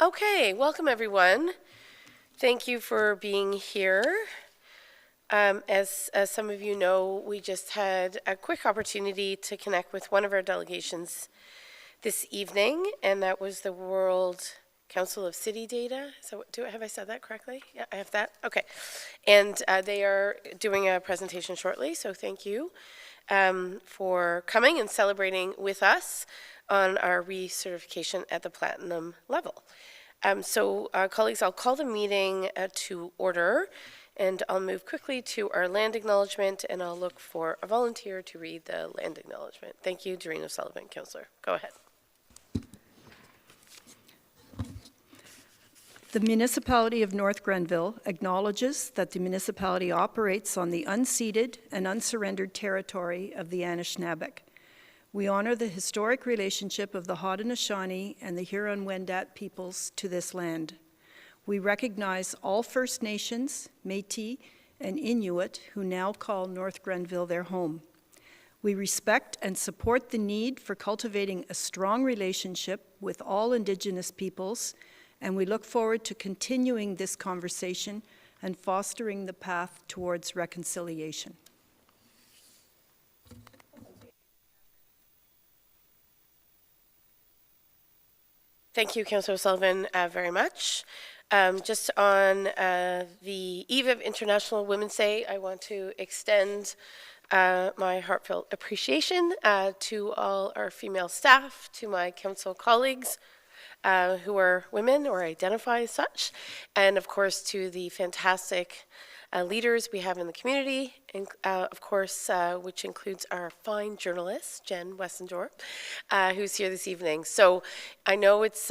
Okay, welcome everyone. Thank you for being here. As some of you know, we just had a quick opportunity to connect with one of our delegations this evening, and that was the World Council of City Data. So, have I said that correctly? Yeah, I have that. Okay, and they are doing a presentation shortly. So, thank you for coming and celebrating with us on our recertification at the platinum level. Colleagues, I'll call the meeting to order, and I'll move quickly to our land acknowledgement, and I'll look for a volunteer to read the land acknowledgement. Thank you, Doreen O'Sullivan, Councillor. Go ahead. The municipality of North Grenville acknowledges that the municipality operates on the unceded and unsurrendered territory of the Anishinaabe. We honor the historic relationship of the Haudenosaunee and the Huron-Wendat peoples to this land. We recognize all First Nations, Métis, and Inuit who now call North Grenville their home. We respect and support the need for cultivating a strong relationship with all Indigenous peoples, and we look forward to continuing this conversation and fostering the path towards reconciliation. Thank you, Councillor Sullivan, very much. Just on the eve of International Women's Day, I want to extend my heartfelt appreciation to all our female staff, to my council colleagues who are women or identify as such, and of course to the fantastic leaders we have in the community, and of course, which includes our fine journalist, Jen Wessendorp, who's here this evening. So I know it's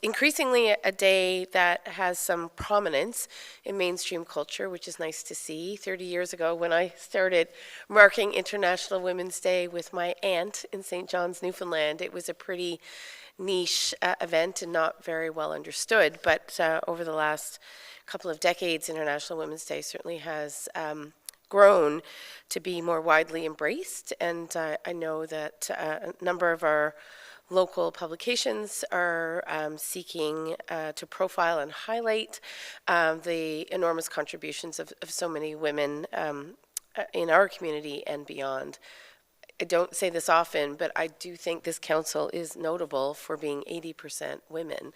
increasingly a day that has some prominence in mainstream culture, which is nice to see. 30 years ago, when I started marking International Women's Day with my aunt in St. John's, Newfoundland, it was a pretty niche event and not very well understood. But over the last couple of decades, International Women's Day certainly has grown to be more widely embraced, and I know that a number of our local publications are seeking to profile and highlight the enormous contributions of so many women in our community and beyond. I don't say this often, but I do think this council is notable for being 80% women.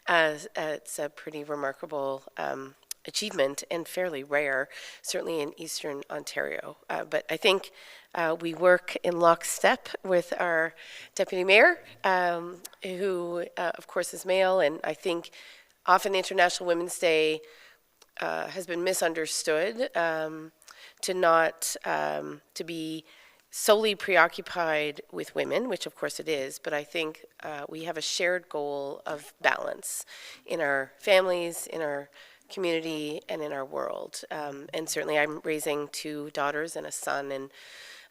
It's a pretty remarkable achievement and fairly rare, certainly in Eastern Ontario. But I think we work in lockstep with our Deputy Mayor, who, of course, is male, and I think often International Women's Day has been misunderstood to be solely preoccupied with women, which of course it is, but I think we have a shared goal of balance in our families, in our community, and in our world. And certainly I'm raising 2 daughters and a son, and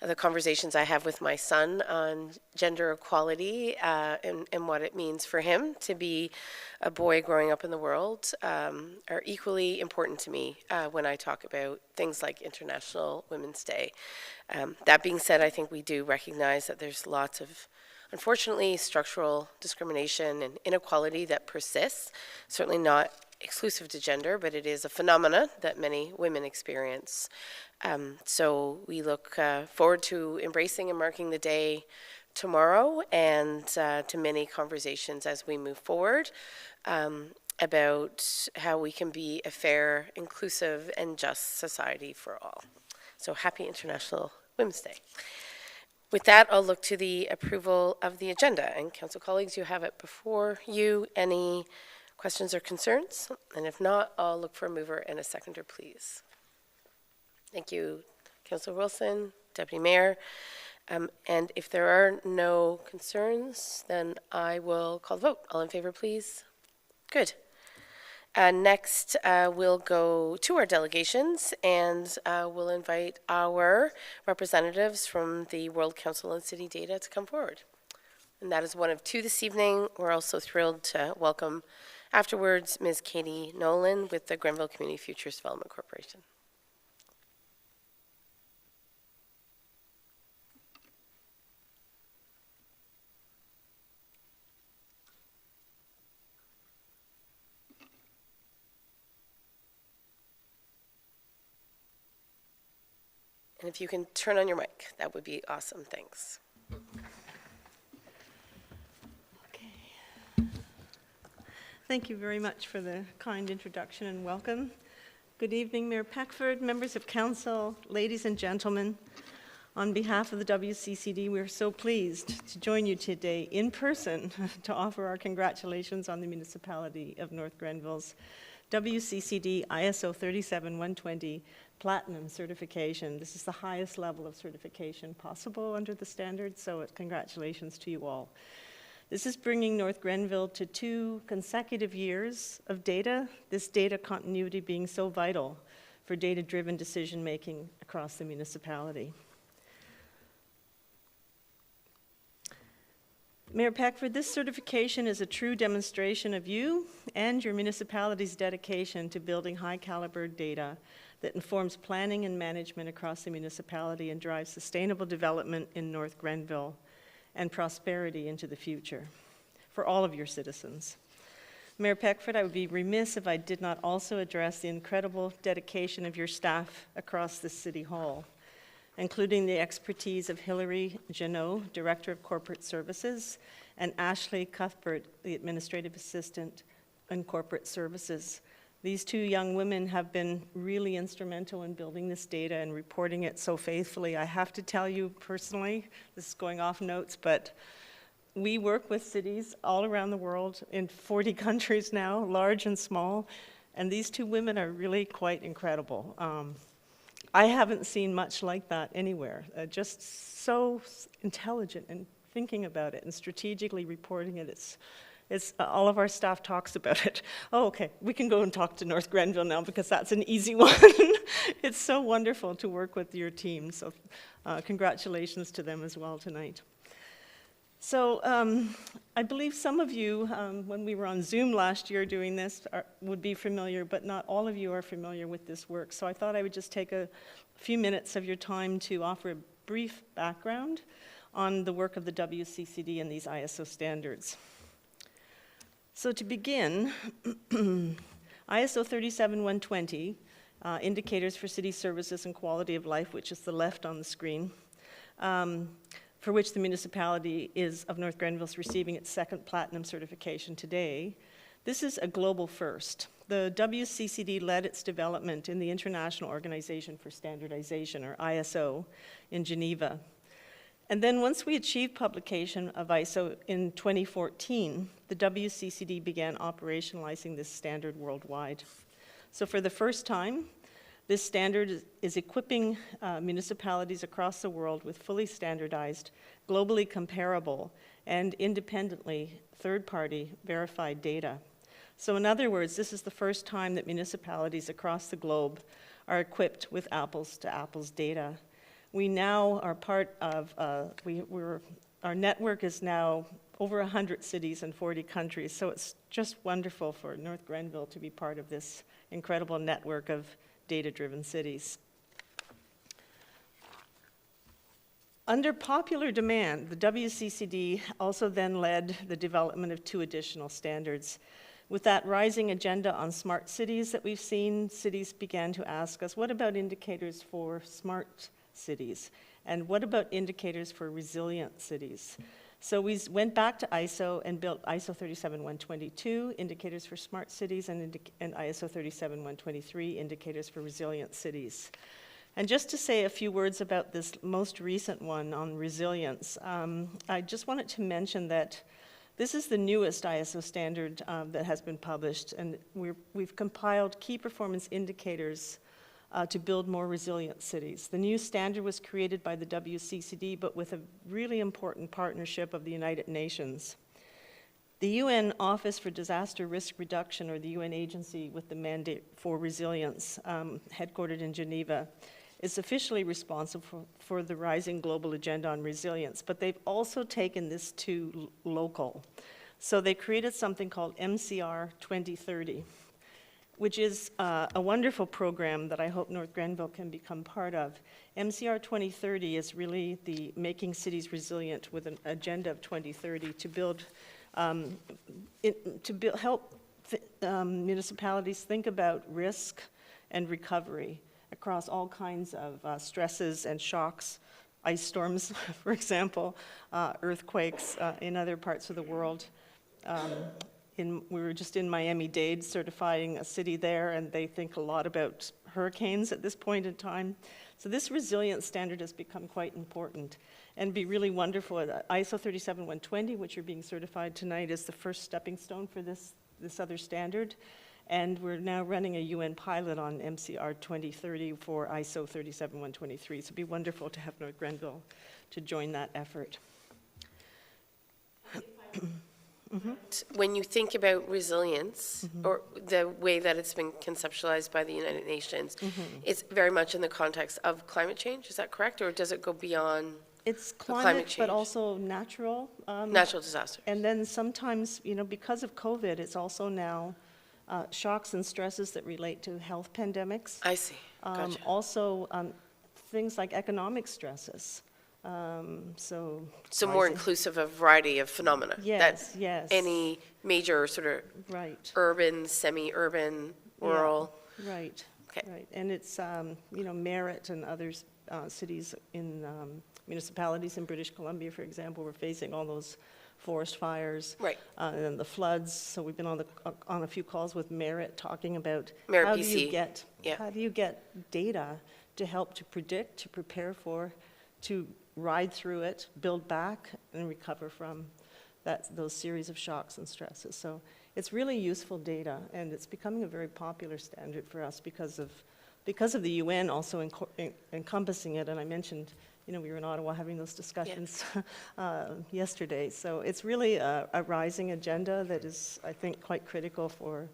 the conversations I have with my son on gender equality and what it means for him to be a boy growing up in the world are equally important to me when I talk about things like International Women's Day. That being said, I think we do recognize that there's lots of, unfortunately, structural discrimination and inequality that persists, certainly not exclusive to gender, but it is a phenomena that many women experience. So we look forward to embracing and marking the day tomorrow, and to many conversations as we move forward about how we can be a fair, inclusive, and just society for all. So happy International Women's Day. With that, I'll look to the approval of the agenda. And council colleagues, you have it before you. Any questions or concerns? And if not, I'll look for a mover and a seconder, please. Thank you, Councillor Wilson, Deputy Mayor. And if there are no concerns, then I will call the vote. All in favor, please. Good. Next, we'll go to our delegations, and we'll invite our representatives from the World Council on City Data to come forward. And that is one of 2 this evening. We're also thrilled to welcome afterwards Ms. Katie Nolan with the Grenville Community Futures Development Corporation. And if you can turn on your mic, that would be awesome. Thanks. Okay. Thank you very much for the kind introduction and welcome. Good evening, Mayor Peckford, members of council, ladies and gentlemen. On behalf of the WCCD, we are so pleased to join you today in person to offer our congratulations on the municipality of North Grenville's WCCD ISO 37120 Platinum certification. This is the highest level of certification possible under the standard, so congratulations to you all. This is bringing North Grenville to 2 consecutive years of data, this data continuity being so vital for data-driven decision-making across the municipality. Mayor Peckford, this certification is a true demonstration of you and your municipality's dedication to building high-caliber data that informs planning and management across the municipality and drives sustainable development in North Grenville and prosperity into the future for all of your citizens. Mayor Peckford, I would be remiss if I did not also address the incredible dedication of your staff across the City Hall, including the expertise of Hilary Janot, Director of Corporate Services, and Ashley Cuthbert, the Administrative Assistant in Corporate Services. These 2 young women have been really instrumental in building this data and reporting it so faithfully. I have to tell you personally, this is going off notes, but we work with cities all around the world in 40 countries now, large and small, and these 2 women are really quite incredible. I haven't seen much like that anywhere. Just so intelligent and thinking about it and strategically reporting it. It's all of our staff talks about it. Oh, okay, we can go and talk to North Grenville now because that's an easy one. It's so wonderful to work with your team. So congratulations to them as well tonight. So I believe some of you, when we were on Zoom last year doing this, would be familiar, but not all of you are familiar with this work. So I thought I would just take a few minutes of your time to offer a brief background on the work of the WCCD and these ISO standards. So to begin, ISO 37120, Indicators for City Services and Quality of Life, which is the left on the screen, for which the municipality of North Grenville is receiving its 2nd platinum certification today. This is a global first. The WCCD led its development in the International Organization for Standardization, or ISO, in Geneva. And then once we achieved publication of ISO in 2014, the WCCD began operationalizing this standard worldwide. So for the first time, this standard is equipping municipalities across the world with fully standardized, globally comparable, and independently third-party verified data. So in other words, this is the first time that municipalities across the globe are equipped with apples-to-apples data. We now are part of, our network is now over 100 cities and 40 countries, so it's just wonderful for North Grenville to be part of this incredible network of data-driven cities. Under popular demand, the WCCD also then led the development of 2 additional standards. With that rising agenda on smart cities that we've seen, cities began to ask us, what about indicators for smart cities? And what about indicators for resilient cities? So we went back to ISO and built ISO 37122, Indicators for Smart Cities, and ISO 37123, Indicators for Resilient Cities. And just to say a few words about this most recent one on resilience, I just wanted to mention that this is the newest ISO standard that has been published, and we've compiled key performance indicators to build more resilient cities. The new standard was created by the WCCD, but with a really important partnership of the United Nations. The UN Office for Disaster Risk Reduction, or the UN agency with the mandate for resilience, headquartered in Geneva, is officially responsible for the rising global agenda on resilience, but they've also taken this to local. So they created something called MCR 2030. Which is a wonderful program that I hope North Grenville can become part of. MCR 2030 is really the Making Cities Resilient with an agenda of 2030 to build, help municipalities think about risk and recovery across all kinds of stresses and shocks, ice storms, for example, earthquakes in other parts of the world. We were just in Miami-Dade certifying a city there, and they think a lot about hurricanes at this point in time. So this resilience standard has become quite important and be really wonderful. ISO 37120, which you're being certified tonight, is the first stepping stone for this other standard. And we're now running a UN pilot on MCR 2030 for ISO 37123. So it'd be wonderful to have North Grenville to join that effort. When you think about resilience, or the way that it's been conceptualized by the United Nations, it's very much in the context of climate change, is that correct? Or does it go beyond It's climate climate, change? but also natural. Natural disasters? And then sometimes, because of COVID, it's also now shocks and stresses that relate to health pandemics. I see, gotcha. Also, things like economic stresses. So more inclusive of a variety of phenomena? Yes, yes. Any major sort of Right. urban, semi-urban, rural? Yeah, right. Okay. Right. And it's, Merritt and others, cities in municipalities in British Columbia, for example, were facing all those forest fires. Right. And then the floods. So we've been on a few calls with Merritt talking about Merritt, how BC. how do you get data to help to predict, to prepare for, to ride through it, build back, and recover from those series of shocks and stresses. So it's really useful data, and it's becoming a very popular standard for us because of the UN also encompassing it. And I mentioned, we were in Ottawa having those discussions yesterday. So it's really a rising agenda that is, I think, quite critical for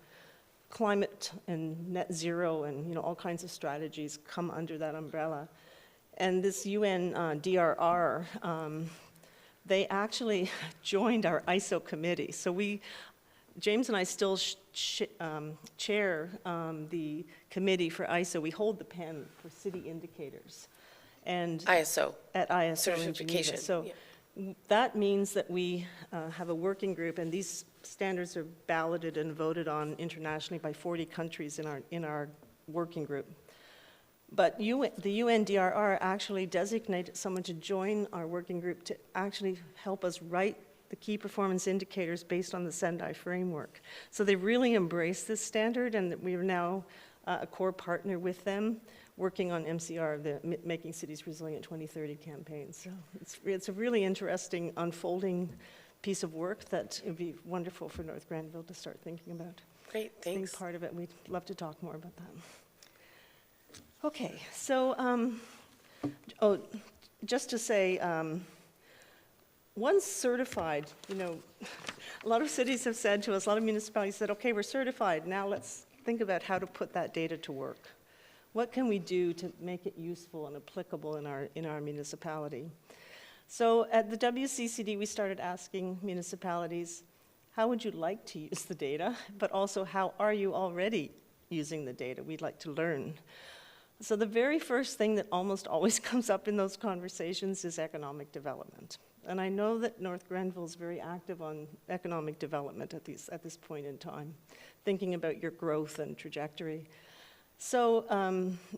climate and net zero, and all kinds of strategies come under that umbrella. And this UN DRR, they actually joined our ISO committee. So James and I still chair the committee for ISO. We hold the pen for city indicators. And ISO. At ISO in Certification. Geneva. So that means that we have a working group, and these standards are balloted and voted on internationally by 40 countries in our working group. But the UNDRR actually designated someone to join our working group to actually help us write the key performance indicators based on the Sendai framework. So they really embrace this standard, and we are now a core partner with them working on MCR, the Making Cities Resilient 2030 campaign. So it's a really interesting unfolding piece of work that it would be wonderful for North Grenville to start thinking about. Great, thanks. Being part of it, we'd love to talk more about that. Okay, so, just to say, once certified, a lot of cities have said to us, a lot of municipalities said, okay, we're certified, now let's think about how to put that data to work. What can we do to make it useful and applicable in our municipality? So at the WCCD, we started asking municipalities, how would you like to use the data? But also, how are you already using the data? We'd like to learn. So the very first thing that almost always comes up in those conversations is economic development. And I know that North Grenville is very active on economic development at this point in time, thinking about your growth and trajectory. So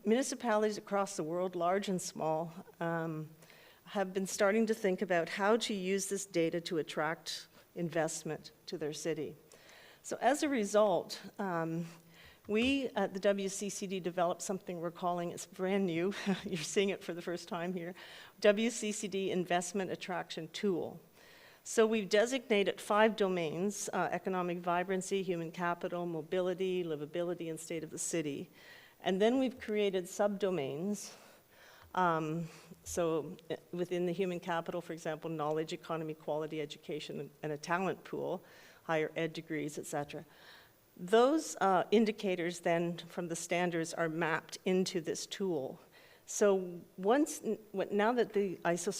municipalities across the world, large and small, have been starting to think about how to use this data to attract investment to their city. So as a result, we at the WCCD developed something we're calling, it's brand new, you're seeing it for the first time here, WCCD Investment Attraction Tool. So we've designated 5 domains, economic vibrancy, human capital, mobility, livability, and state of the city. And then we've created subdomains. So within the human capital, for example, knowledge, economy, quality, education, and a talent pool, higher ed degrees, et cetera. Those indicators then from the standards are mapped into this tool. So now that the ISO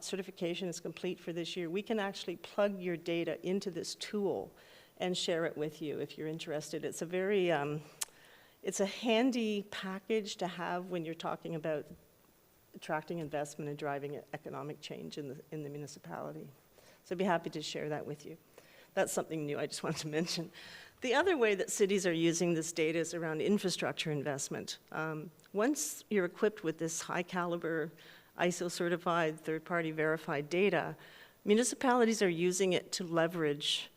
certification is complete for this year, we can actually plug your data into this tool and share it with you if you're interested. It's a very, it's a handy package to have when you're talking about attracting investment and driving economic change in the municipality. So I'd be happy to share that with you. That's something new I just wanted to mention. The other way that cities are using this data is around infrastructure investment. Once you're equipped with this high caliber, ISO-certified, third-party verified data, municipalities are using it to leverage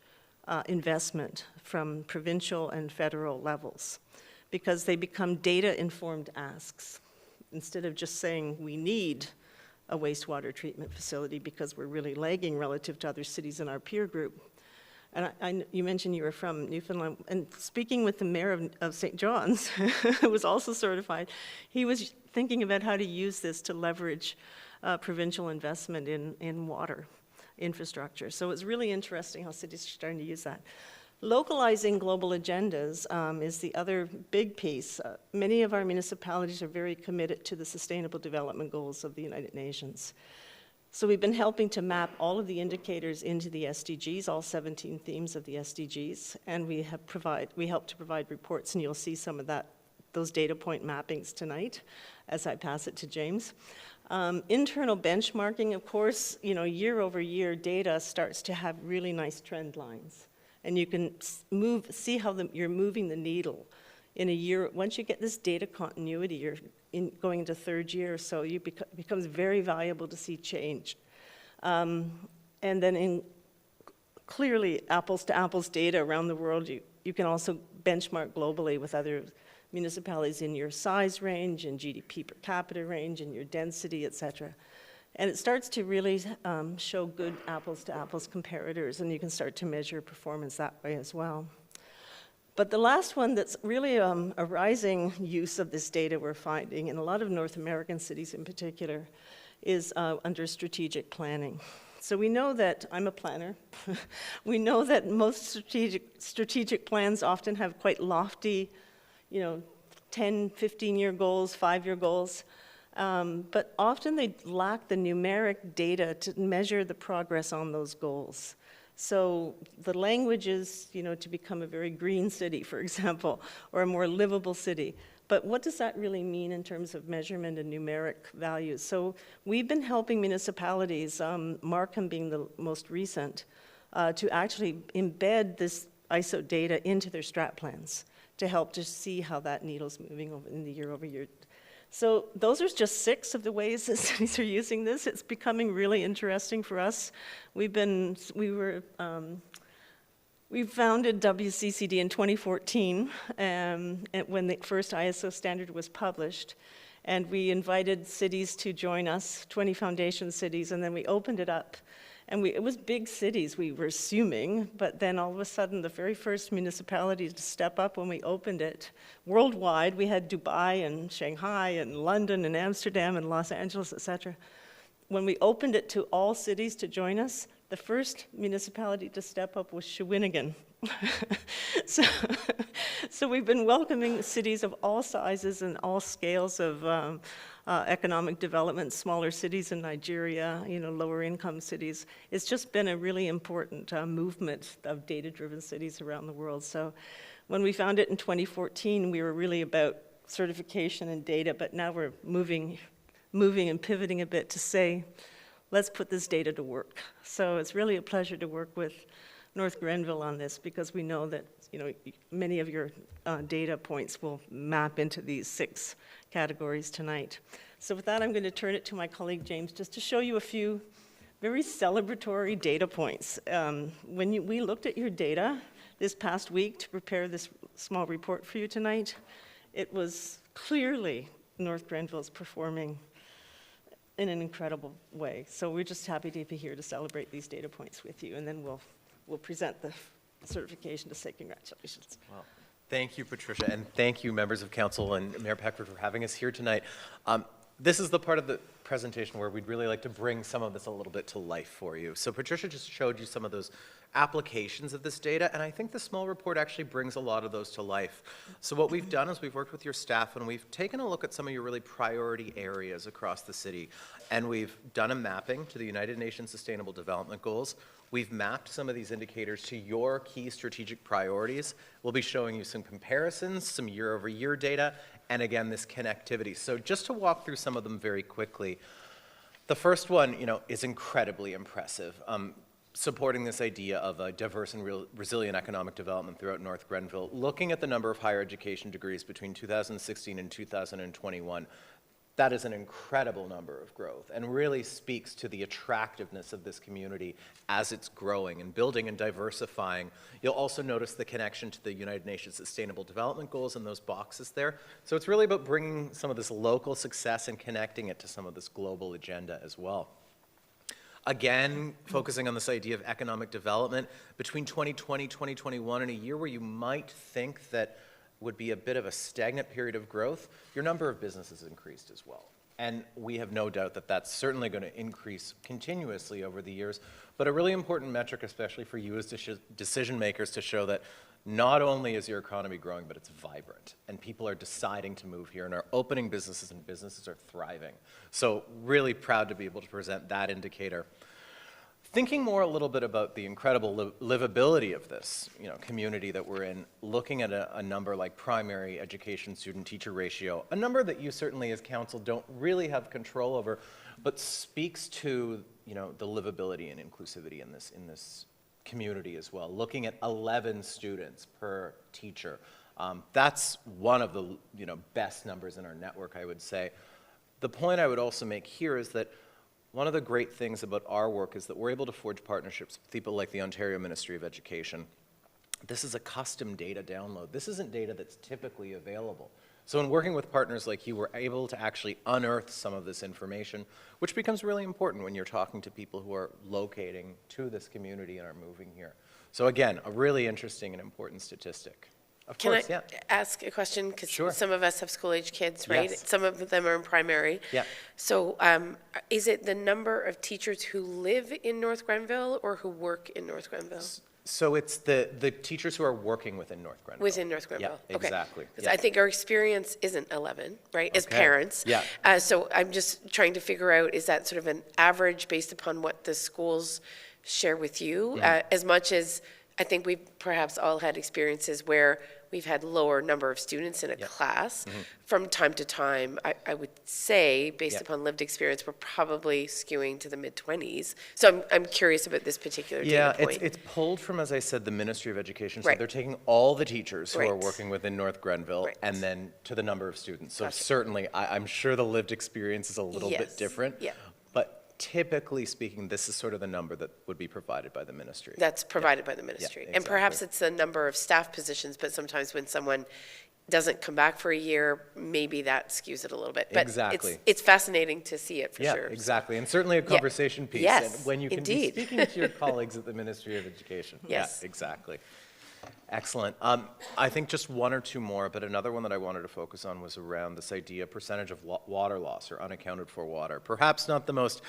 investment from provincial and federal levels because they become data-informed asks. Instead of just saying we need a wastewater treatment facility because we're really lagging relative to other cities in our peer group. And you mentioned you were from Newfoundland, and speaking with the mayor of St. John's, who was also certified, he was thinking about how to use this to leverage provincial investment in water infrastructure. So it's really interesting how cities are starting to use that. Localizing global agendas is the other big piece. Many of our municipalities are very committed to the Sustainable Development Goals of the United Nations. So we've been helping to map all of the indicators into the SDGs, all 17 themes of the SDGs, and we help to provide reports, and you'll see some of those data point mappings tonight as I pass it to James. Internal benchmarking, of course, year over year data starts to have really nice trend lines, and you can see how you're moving the needle in a year. Once you get this data continuity, you're going into third year or so, it becomes very valuable to see change. And then in clearly apples to apples data around the world, you can also benchmark globally with other municipalities in your size range, and GDP per capita range, and your density, et cetera. And it starts to really show good apples to apples comparators, and you can start to measure performance that way as well. But the last one that's really a rising use of this data we're finding, in a lot of North American cities in particular, is under strategic planning. So we know that, I'm a planner, we know that most strategic plans often have quite lofty, 10, 15-year goals, 5-year goals, but often they lack the numeric data to measure the progress on those goals. So the language is, to become a very green city, for example, or a more livable city. But what does that really mean in terms of measurement and numeric values? So we've been helping municipalities, Markham being the most recent, to actually embed this ISO data into their strat plans to help to see how that needle's moving in the year over year. So those are just 6 of the ways that cities are using this. It's becoming really interesting for us. We founded WCCD in 2014 when the first ISO standard was published. And we invited cities to join us, 20 foundation cities, and then we opened it up. And it was big cities, we were assuming, but then all of a sudden, the very first municipality to step up when we opened it, worldwide, we had Dubai and Shanghai and London and Amsterdam and Los Angeles, et cetera. When we opened it to all cities to join us, the first municipality to step up was Shawinigan. So we've been welcoming cities of all sizes and all scales of economic development, smaller cities in Nigeria, lower income cities. It's just been a really important movement of data-driven cities around the world. So when we found it in 2014, we were really about certification and data, but now we're moving and pivoting a bit to say, let's put this data to work. So it's really a pleasure to work with North Grenville on this, because we know that many of your data points will map into these 6 categories tonight. So with that, I'm going to turn it to my colleague James just to show you a few very celebratory data points. When we looked at your data this past week to prepare this small report for you tonight, it was clearly North Grenville's performing in an incredible way. So we're just happy to be here to celebrate these data points with you, and then we'll present the certification to say congratulations. Well, thank you, Patricia, and thank you, members of council and Mayor Peckford, for having us here tonight. This is the part of the presentation where we'd really like to bring some of this a little bit to life for you. So Patricia just showed you some of those applications of this data, and I think the small report actually brings a lot of those to life. So what we've done is we've worked with your staff and we've taken a look at some of your really priority areas across the city, and we've done a mapping to the United Nations Sustainable Development Goals. We've mapped some of these indicators to your key strategic priorities. We'll be showing you some comparisons, some year-over-year data, and again, this connectivity. So just to walk through some of them very quickly, the first one, is incredibly impressive. supporting this idea of a diverse and resilient economic development throughout North Grenville, looking at the number of higher education degrees between 2016 and 2021, that is an incredible number of growth and really speaks to the attractiveness of this community as it's growing and building and diversifying. You'll also notice the connection to the United Nations Sustainable Development Goals in those boxes there. So it's really about bringing some of this local success and connecting it to some of this global agenda as well. Again, focusing on this idea of economic development, between 2020, 2021, and a year where you might think that would be a bit of a stagnant period of growth, your number of businesses increased as well. And we have no doubt that that's certainly going to increase continuously over the years, but a really important metric, especially for you as decision makers, to show that not only is your economy growing, but it's vibrant, and people are deciding to move here and are opening businesses, and businesses are thriving. So really proud to be able to present that indicator. Thinking more a little bit about the incredible livability of this, community that we're in, looking at a number like primary education student-teacher ratio, a number that you certainly as council don't really have control over, but speaks to, the livability and inclusivity in this community as well. Looking at 11 students per teacher, that's one of the, best numbers in our network, I would say. The point I would also make here is that one of the great things about our work is that we're able to forge partnerships with people like the Ontario Ministry of Education. This is a custom data download. This isn't data that's typically available. So in working with partners like you, we're able to actually unearth some of this information, which becomes really important when you're talking to people who are locating to this community and are moving here. So again, a really interesting and important statistic. Of course, Can I ask a question? Because Sure. some of us have school-age kids, right? Yes. Some of them are in primary. Yeah. So is it the number of teachers who live in North Grenville or who work in North Grenville? So it's the teachers who are working within North Grenville. Within North Grenville? Yeah, Okay. exactly. Because I think our experience isn't 11, right, as Okay. parents. Yeah. So I'm just trying to figure out, is that sort of an average based upon what the schools share with you? As much as I think we've perhaps all had experiences where we've had lower number of students in a class. From time to time, I would say, based upon lived experience, we're probably skewing to the mid-20s. So I'm curious about this particular data point. It's pulled from, as I said, the Ministry of Education. So Right. they're taking all the teachers who are Right. working within North Grenville Right. and then to the number of students. So Gotcha. certainly, I'm sure the lived experience is a little bit Yes. different. Yeah. But typically speaking, this is sort of the number that would be provided by the ministry. That's provided by the ministry. And perhaps exactly. it's the number of staff positions, but sometimes when someone doesn't come back for a year, maybe that skews it a little bit. But Exactly. it's fascinating to see it for Yeah, sure. exactly. And certainly a conversation piece. Yes, and when you can indeed. be speaking to your colleagues at the Ministry of Education. Yes. Yeah, exactly. Excellent. I think just one or two more, but another one that I wanted to focus on was around this idea, percentage of water loss or unaccounted for water. Perhaps not the most,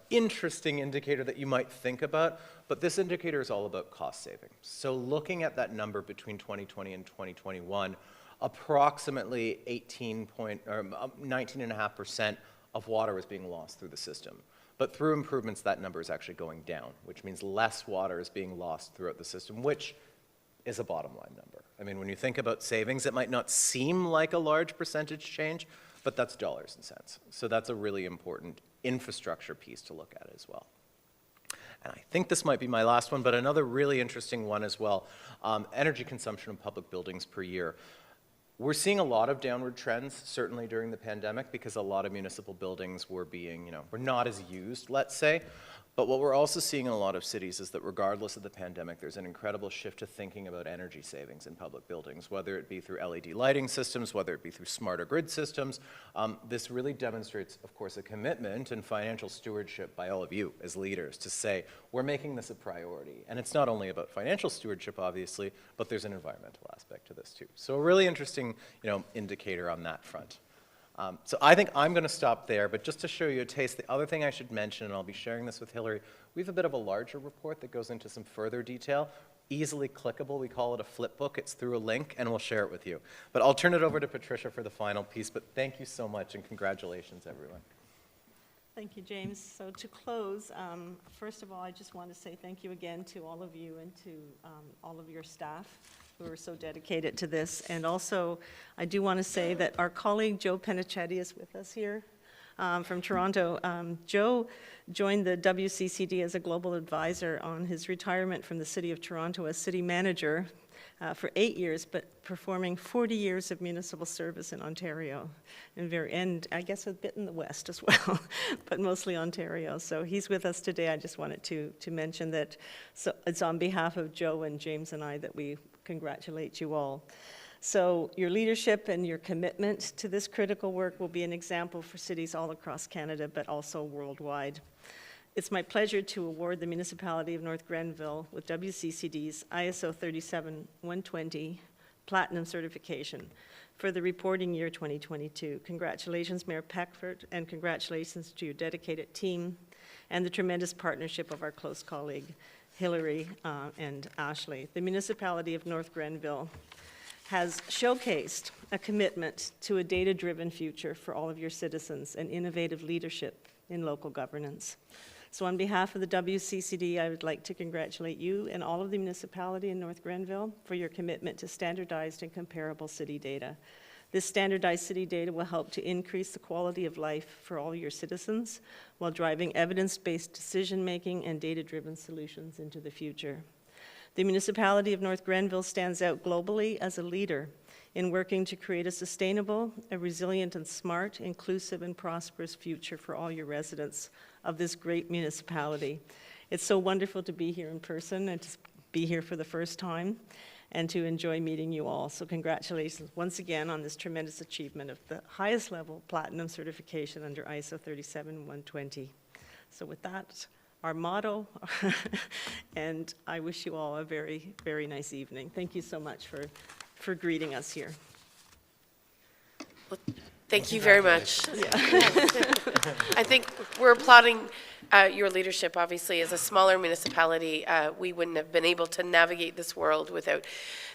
interesting indicator that you might think about, but this indicator is all about cost saving. So looking at that number between 2020 and 2021, approximately 19.5% of water was being lost through the system. But through improvements, that number is actually going down, which means less water is being lost throughout the system, which is a bottom line number. I mean, when you think about savings, it might not seem like a large percentage change, but that's dollars and cents. So that's a really important infrastructure piece to look at as well. And I think this might be my last one, but another really interesting one as well, energy consumption of public buildings per year. We're seeing a lot of downward trends, certainly during the pandemic, because a lot of municipal buildings were being, were not as used, let's say. But what we're also seeing in a lot of cities is that regardless of the pandemic, there's an incredible shift to thinking about energy savings in public buildings, whether it be through LED lighting systems, whether it be through smarter grid systems. This really demonstrates, of course, a commitment and financial stewardship by all of you as leaders to say, we're making this a priority. And it's not only about financial stewardship, obviously, but there's an environmental aspect to this too. So a really interesting, indicator on that front. So I think I'm going to stop there, but just to show you a taste, the other thing I should mention, and I'll be sharing this with Hillary, we have a bit of a larger report that goes into some further detail, easily clickable. We call it a flip book. It's through a link, and we'll share it with you. But I'll turn it over to Patricia for the final piece, but thank you so much, and congratulations, everyone. Thank you, James. So to close, first of all, I just want to say thank you again to all of you and to all of your staff who are so dedicated to this. And also, I do want to say that our colleague Joe Penichetti is with us here. from Toronto. Joe joined the WCCD as a global advisor on his retirement from the City of Toronto as city manager for 8 years, but performing 40 years of municipal service in Ontario, and I guess a bit in the West as well, but mostly Ontario. So he's with us today. I just wanted to mention that. So it's on behalf of Joe and James and I that we congratulate you all. So your leadership and your commitment to this critical work will be an example for cities all across Canada, but also worldwide. It's my pleasure to award the Municipality of North Grenville with WCCD's ISO 37120 Platinum certification for the reporting year 2022. Congratulations, Mayor Peckford, and congratulations to your dedicated team and the tremendous partnership of our close colleague, Hillary and Ashley. The Municipality of North Grenville has showcased a commitment to a data-driven future for all of your citizens and innovative leadership in local governance. So on behalf of the WCCD, I would like to congratulate you and all of the municipality in North Grenville for your commitment to standardized and comparable city data. This standardized city data will help to increase the quality of life for all your citizens while driving evidence-based decision-making and data-driven solutions into the future. The municipality of North Grenville stands out globally as a leader in working to create a sustainable, a resilient and smart, inclusive and prosperous future for all your residents of this great municipality. It's so wonderful to be here in person and to be here for the first time and to enjoy meeting you all. So congratulations once again on this tremendous achievement of the highest level platinum certification under ISO 37120. So with that, our motto, and I wish you all a very, very nice evening. Thank you so much for greeting us here. Well, thank you very much. I think we're applauding your leadership. Obviously, as a smaller municipality, we wouldn't have been able to navigate this world without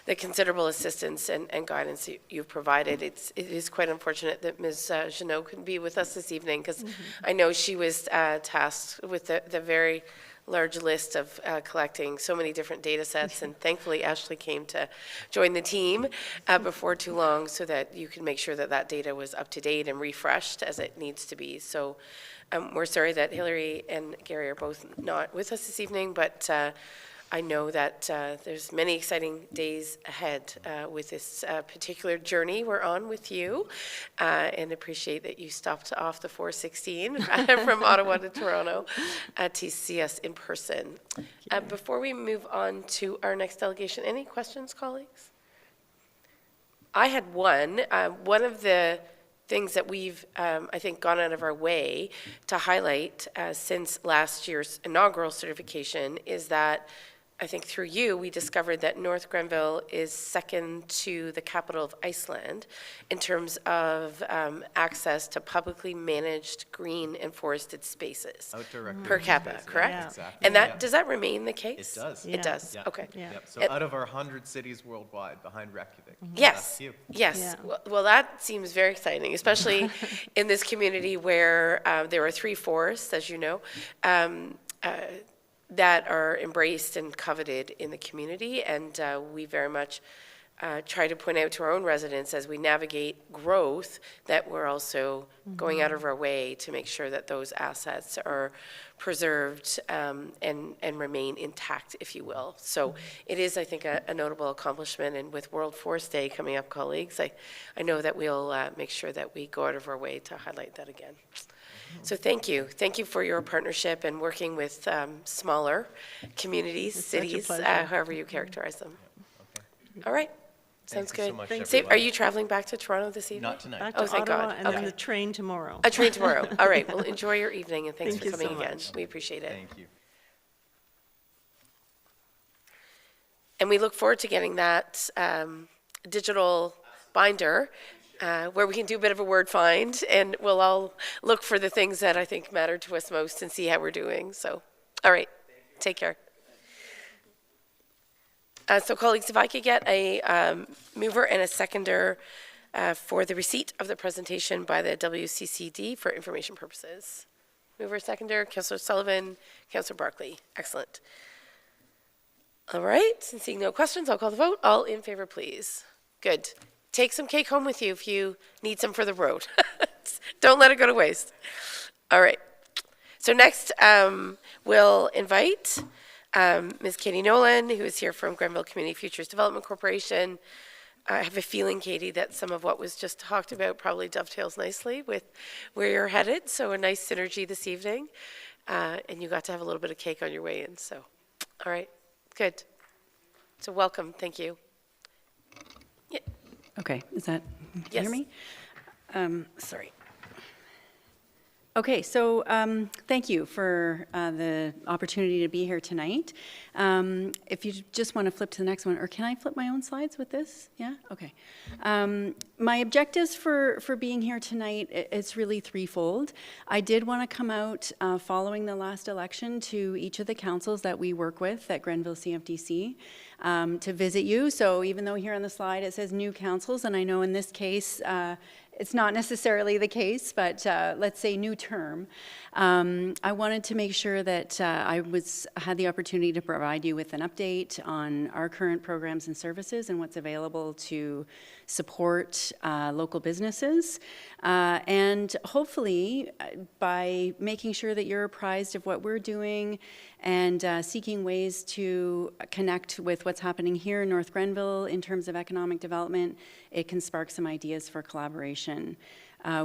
the considerable assistance and guidance you've provided. It is quite unfortunate that Ms. Jeannot couldn't be with us this evening, because I know she was tasked with the very large list of collecting so many different data sets, and thankfully Ashley came to join the team before too long so that you can make sure that that data was up to date and refreshed as it needs to be. So we're sorry that Hillary and Gary are both not with us this evening, but I know that there's many exciting days ahead with this particular journey we're on with you, and appreciate that you stopped off the 416 from Ottawa to Toronto to see us in person. Before we move on to our next delegation, any questions, colleagues? I had one. One of the things that we've, I think, gone out of our way to highlight since last year's inaugural certification is that I think through you, we discovered that North Grenville is second to the capital of Iceland in terms of access to publicly managed green and forested spaces Outdoor per capita, spaces, correct? Yeah. Exactly. And that Yeah. does that remain the case? It does. Yeah. It does, Yeah. okay. Yeah. Yep. So It- out of our 100 cities worldwide behind Reykjavik. Yes, that's you. yes. Yeah. Well, that seems very exciting, especially in this community where there are 3 forests, as you know, that are embraced and coveted in the community. And we very much try to point out to our own residents as we navigate growth that we're also going out of our way to make sure that those assets are preserved and remain intact, if you will. So it is, I think, a notable accomplishment. And with World Forest Day coming up, colleagues, I know that we'll make sure that we go out of our way to highlight that again. So thank you. Thank you for your partnership and working with smaller communities, It's such a cities, pleasure. however you characterize them. Okay. All right. Sounds Thank you so good. much, Thank you. Say, are everybody. you traveling back to Toronto this evening? Not tonight. Back Oh, to thank Ottawa God. and Okay. then the train tomorrow. A train tomorrow. All right. Well, enjoy your evening, and thanks Thank for you coming so again. much. We appreciate it. Thank you. And we look forward to getting that digital binder where we can do a bit of a word find, and we'll all look for the things that I think matter to us most and see how we're doing. So, all right. Take care. So, colleagues, if I could get a mover and a seconder for the receipt of the presentation by the WCCD for information purposes. Mover, seconder, Councillor Sullivan, Councillor Barclay. Excellent. All right, and seeing no questions, I'll call the vote. All in favor, please. Good. Take some cake home with you if you need some for the road. Don't let it go to waste. All right. So next, we'll invite Ms. Katie Nolan, who is here from Grenville Community Futures Development Corporation. I have a feeling, Katie, that some of what was just talked about probably dovetails nicely with where you're headed. So a nice synergy this evening. And you got to have a little bit of cake on your way in. So, all right, good. So welcome. Thank you. Yeah. Okay, is that, can you Yes. hear me? Sorry. Okay, so thank you for the opportunity to be here tonight. If you just want to flip to the next one, or can I flip my own slides with this? Yeah? Okay. My objectives for being here tonight, it's really threefold. I did want to come out following the last election to each of the councils that we work with at Grenville CFDC to visit you. So even though here on the slide it says new councils, and I know in this case, it's not necessarily the case, but let's say new term. I wanted to make sure that I had the opportunity to provide you with an update on our current programs and services and what's available to support local businesses. And hopefully, by making sure that you're apprised of what we're doing and seeking ways to connect with what's happening here in North Grenville in terms of economic development, it can spark some ideas for collaboration.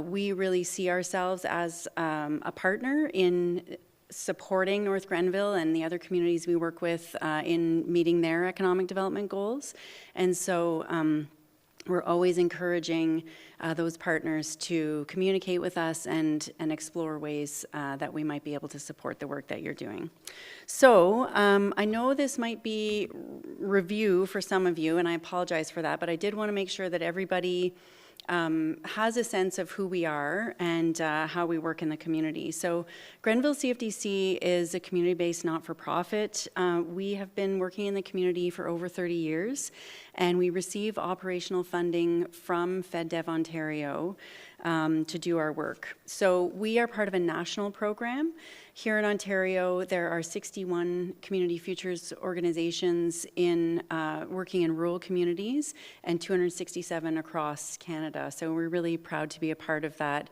We really see ourselves as a partner in supporting North Grenville and the other communities we work with in meeting their economic development goals. And so we're always encouraging those partners to communicate with us and explore ways that we might be able to support the work that you're doing. So I know this might be review for some of you, and I apologize for that, but I did want to make sure that everybody has a sense of who we are and how we work in the community. So Grenville CFDC is a community-based not-for-profit. We have been working in the community for over 30 years, and we receive operational funding from FedDev Ontario to do our work. So we are part of a national program. Here in Ontario, there are 61 community futures organizations working in rural communities and 267 across Canada. So we're really proud to be a part of that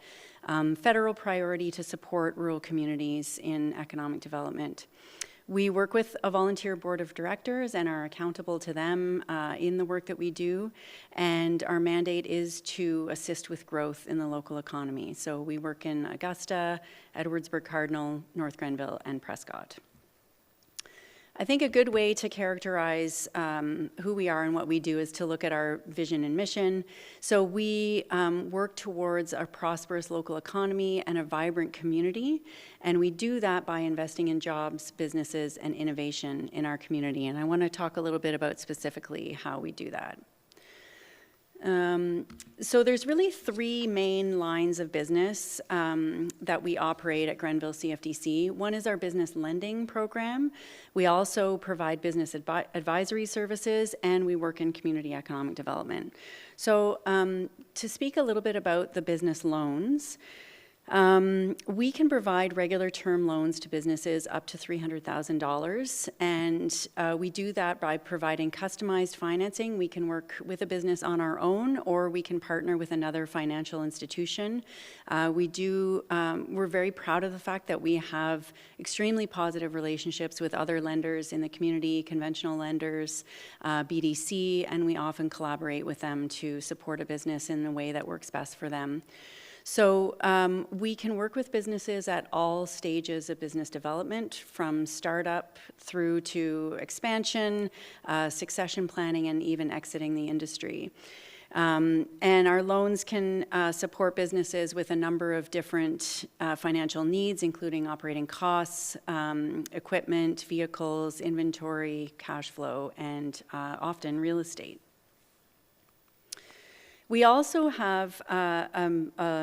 federal priority to support rural communities in economic development. We work with a volunteer board of directors and are accountable to them in the work that we do. And our mandate is to assist with growth in the local economy. So we work in Augusta, Edwardsburg Cardinal, North Grenville, and Prescott. I think a good way to characterize who we are and what we do is to look at our vision and mission. So we work towards a prosperous local economy and a vibrant community, and we do that by investing in jobs, businesses, and innovation in our community. And I want to talk a little bit about specifically how we do that. So there's really three main lines of business that we operate at Grenville CFDC. One is our business lending program. We also provide business advisory services, and we work in community economic development. So to speak a little bit about the business loans, we can provide regular term loans to businesses up to $300,000, and we do that by providing customized financing. We can work with a business on our own, or we can partner with another financial institution. We're very proud of the fact that we have extremely positive relationships with other lenders in the community, conventional lenders, BDC, and we often collaborate with them to support a business in the way that works best for them. So we can work with businesses at all stages of business development, from startup through to expansion, succession planning, and even exiting the industry. And our loans can support businesses with a number of different financial needs, including operating costs, equipment, vehicles, inventory, cash flow, and often real estate. We also have a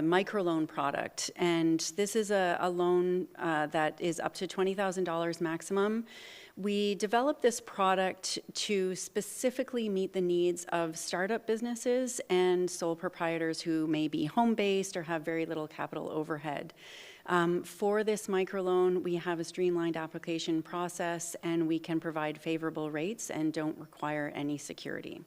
microloan product, and this is a loan that is up to $20,000 maximum. We developed this product to specifically meet the needs of startup businesses and sole proprietors who may be home-based or have very little capital overhead. For this microloan, we have a streamlined application process, and we can provide favorable rates and don't require any security.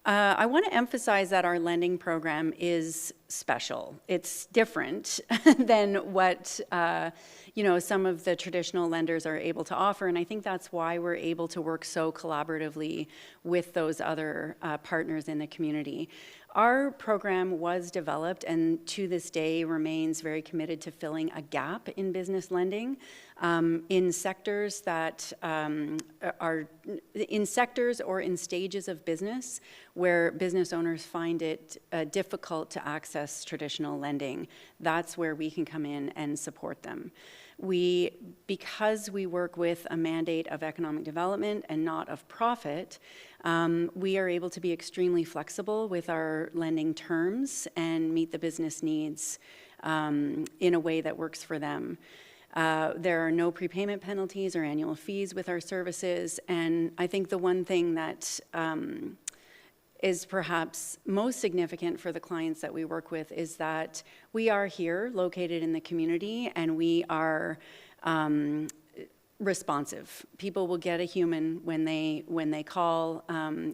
I want to emphasize that our lending program is special. It's different than what some of the traditional lenders are able to offer, and I think that's why we're able to work so collaboratively with those other partners in the community. Our program was developed and to this day remains very committed to filling a gap in business lending in sectors that are in sectors or in stages of business where business owners find it difficult to access traditional lending. That's where we can come in and support them. Because we work with a mandate of economic development and not of profit, we are able to be extremely flexible with our lending terms and meet the business needs in a way that works for them. There are no prepayment penalties or annual fees with our services, and I think the one thing that is perhaps most significant for the clients that we work with is that we are here located in the community and we are responsive. People will get a human when they call.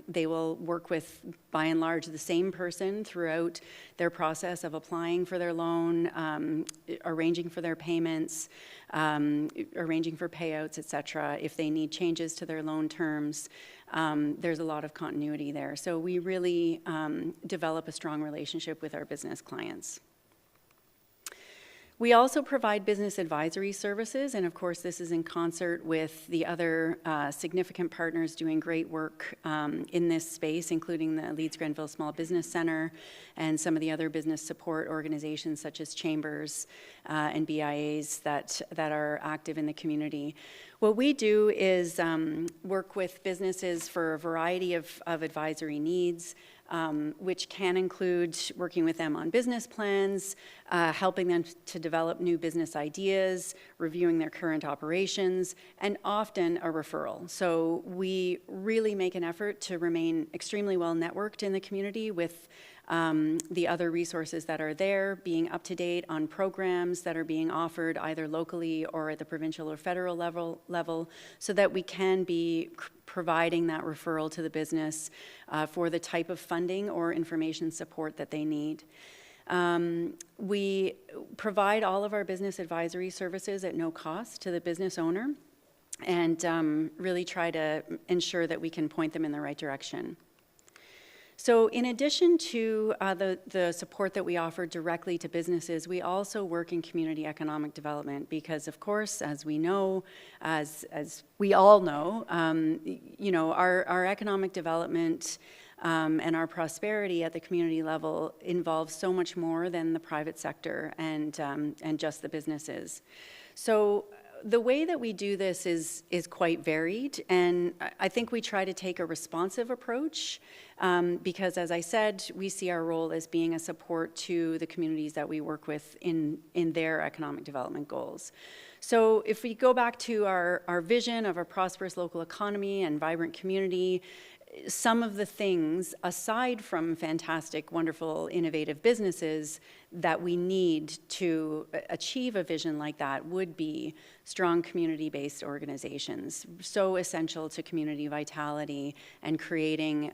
They will work with, by and large, the same person throughout their process of applying for their loan, arranging for their payments, arranging for payouts, etc. If they need changes to their loan terms, there's a lot of continuity there. So we really develop a strong relationship with our business clients. We also provide business advisory services, and of course this is in concert with the other significant partners doing great work in this space, including the Leeds Grenville Small Business Center and some of the other business support organizations such as chambers and BIAs that are active in the community. What we do is work with businesses for a variety of advisory needs, which can include working with them on business plans, helping them to develop new business ideas, reviewing their current operations, and often a referral. So we really make an effort to remain extremely well networked in the community with the other resources that are there, being up to date on programs that are being offered either locally or at the provincial or federal level so that we can be providing that referral to the business for the type of funding or information support that they need. We provide all of our business advisory services at no cost to the business owner and really try to ensure that we can point them in the right direction. So in addition to the support that we offer directly to businesses, we also work in community economic development because, of course, as we know, as we all know, our economic development and our prosperity at the community level involves so much more than the private sector and just the businesses. So the way that we do this is quite varied, and I think we try to take a responsive approach because, as I said, we see our role as being a support to the communities that we work with in their economic development goals. So if we go back to our vision of a prosperous local economy and vibrant community, some of the things, aside from fantastic, wonderful, innovative businesses, that we need to achieve a vision like that would be strong community-based organizations, so essential to community vitality and creating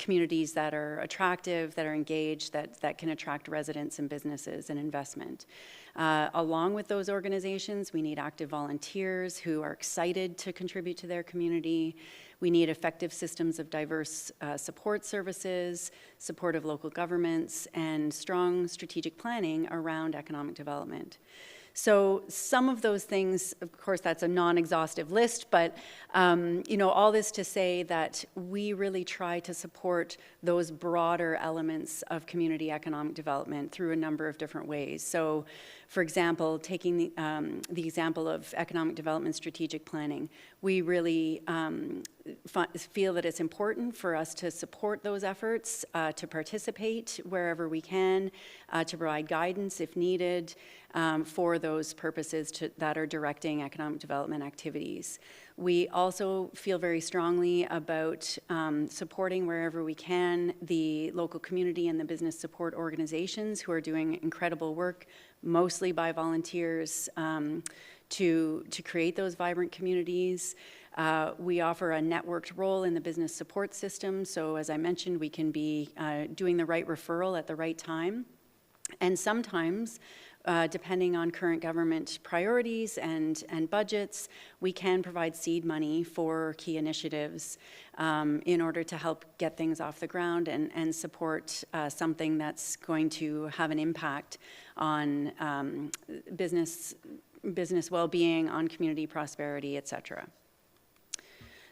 communities that are attractive, that are engaged, that can attract residents and businesses and investment. Along with those organizations, we need active volunteers who are excited to contribute to their community. We need effective systems of diverse support services, support of local governments, and strong strategic planning around economic development. So some of those things, of course, that's a non-exhaustive list, but all this to say that we really try to support those broader elements of community economic development through a number of different ways. So, for example, taking the example of economic development strategic planning, we really feel that it's important for us to support those efforts, to participate wherever we can, to provide guidance if needed for those purposes that are directing economic development activities. We also feel very strongly about supporting wherever we can the local community and the business support organizations who are doing incredible work mostly by volunteers, to create those vibrant communities. We offer a networked role in the business support system. So as I mentioned, we can be doing the right referral at the right time. And sometimes, depending on current government priorities and budgets, we can provide seed money for key initiatives in order to help get things off the ground and support something that's going to have an impact on business well-being, on community prosperity, et cetera.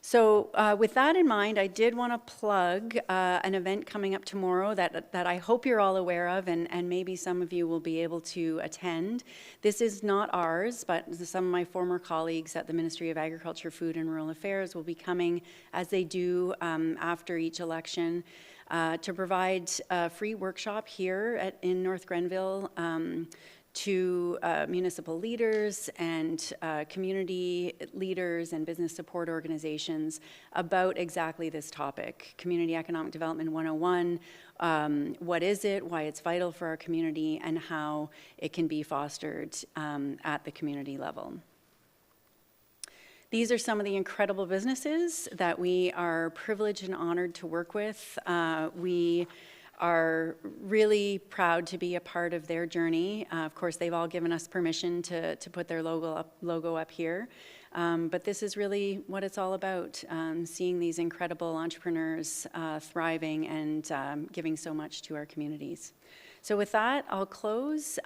So with that in mind, I did want to plug an event coming up tomorrow that I hope you're all aware of, and maybe some of you will be able to attend. This is not ours, but some of my former colleagues at the Ministry of Agriculture, Food and Rural Affairs will be coming, as they do after each election, to provide a free workshop here in North Grenville to municipal leaders and community leaders and business support organizations about exactly this topic, Community Economic Development 101. What is it, why it's vital for our community, and how it can be fostered at the community level. These are some of the incredible businesses that we are privileged and honored to work with. We are really proud to be a part of their journey. Of course, they've all given us permission to put their logo up here. But this is really what it's all about, seeing these incredible entrepreneurs thriving and giving so much to our communities. So with that, I'll close.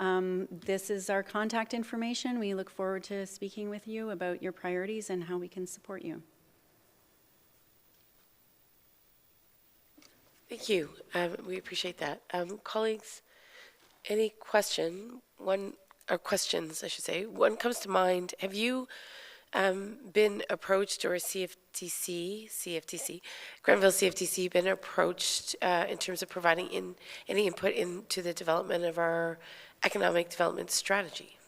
This is our contact information. We look forward to speaking with you about your priorities and how we can support you. Thank you. We appreciate that. Colleagues, any questions, I should say. One comes to mind. Have you been approached, or CFTC, Grenville CFTC, been approached in terms of providing any input into the development of our economic development strategy?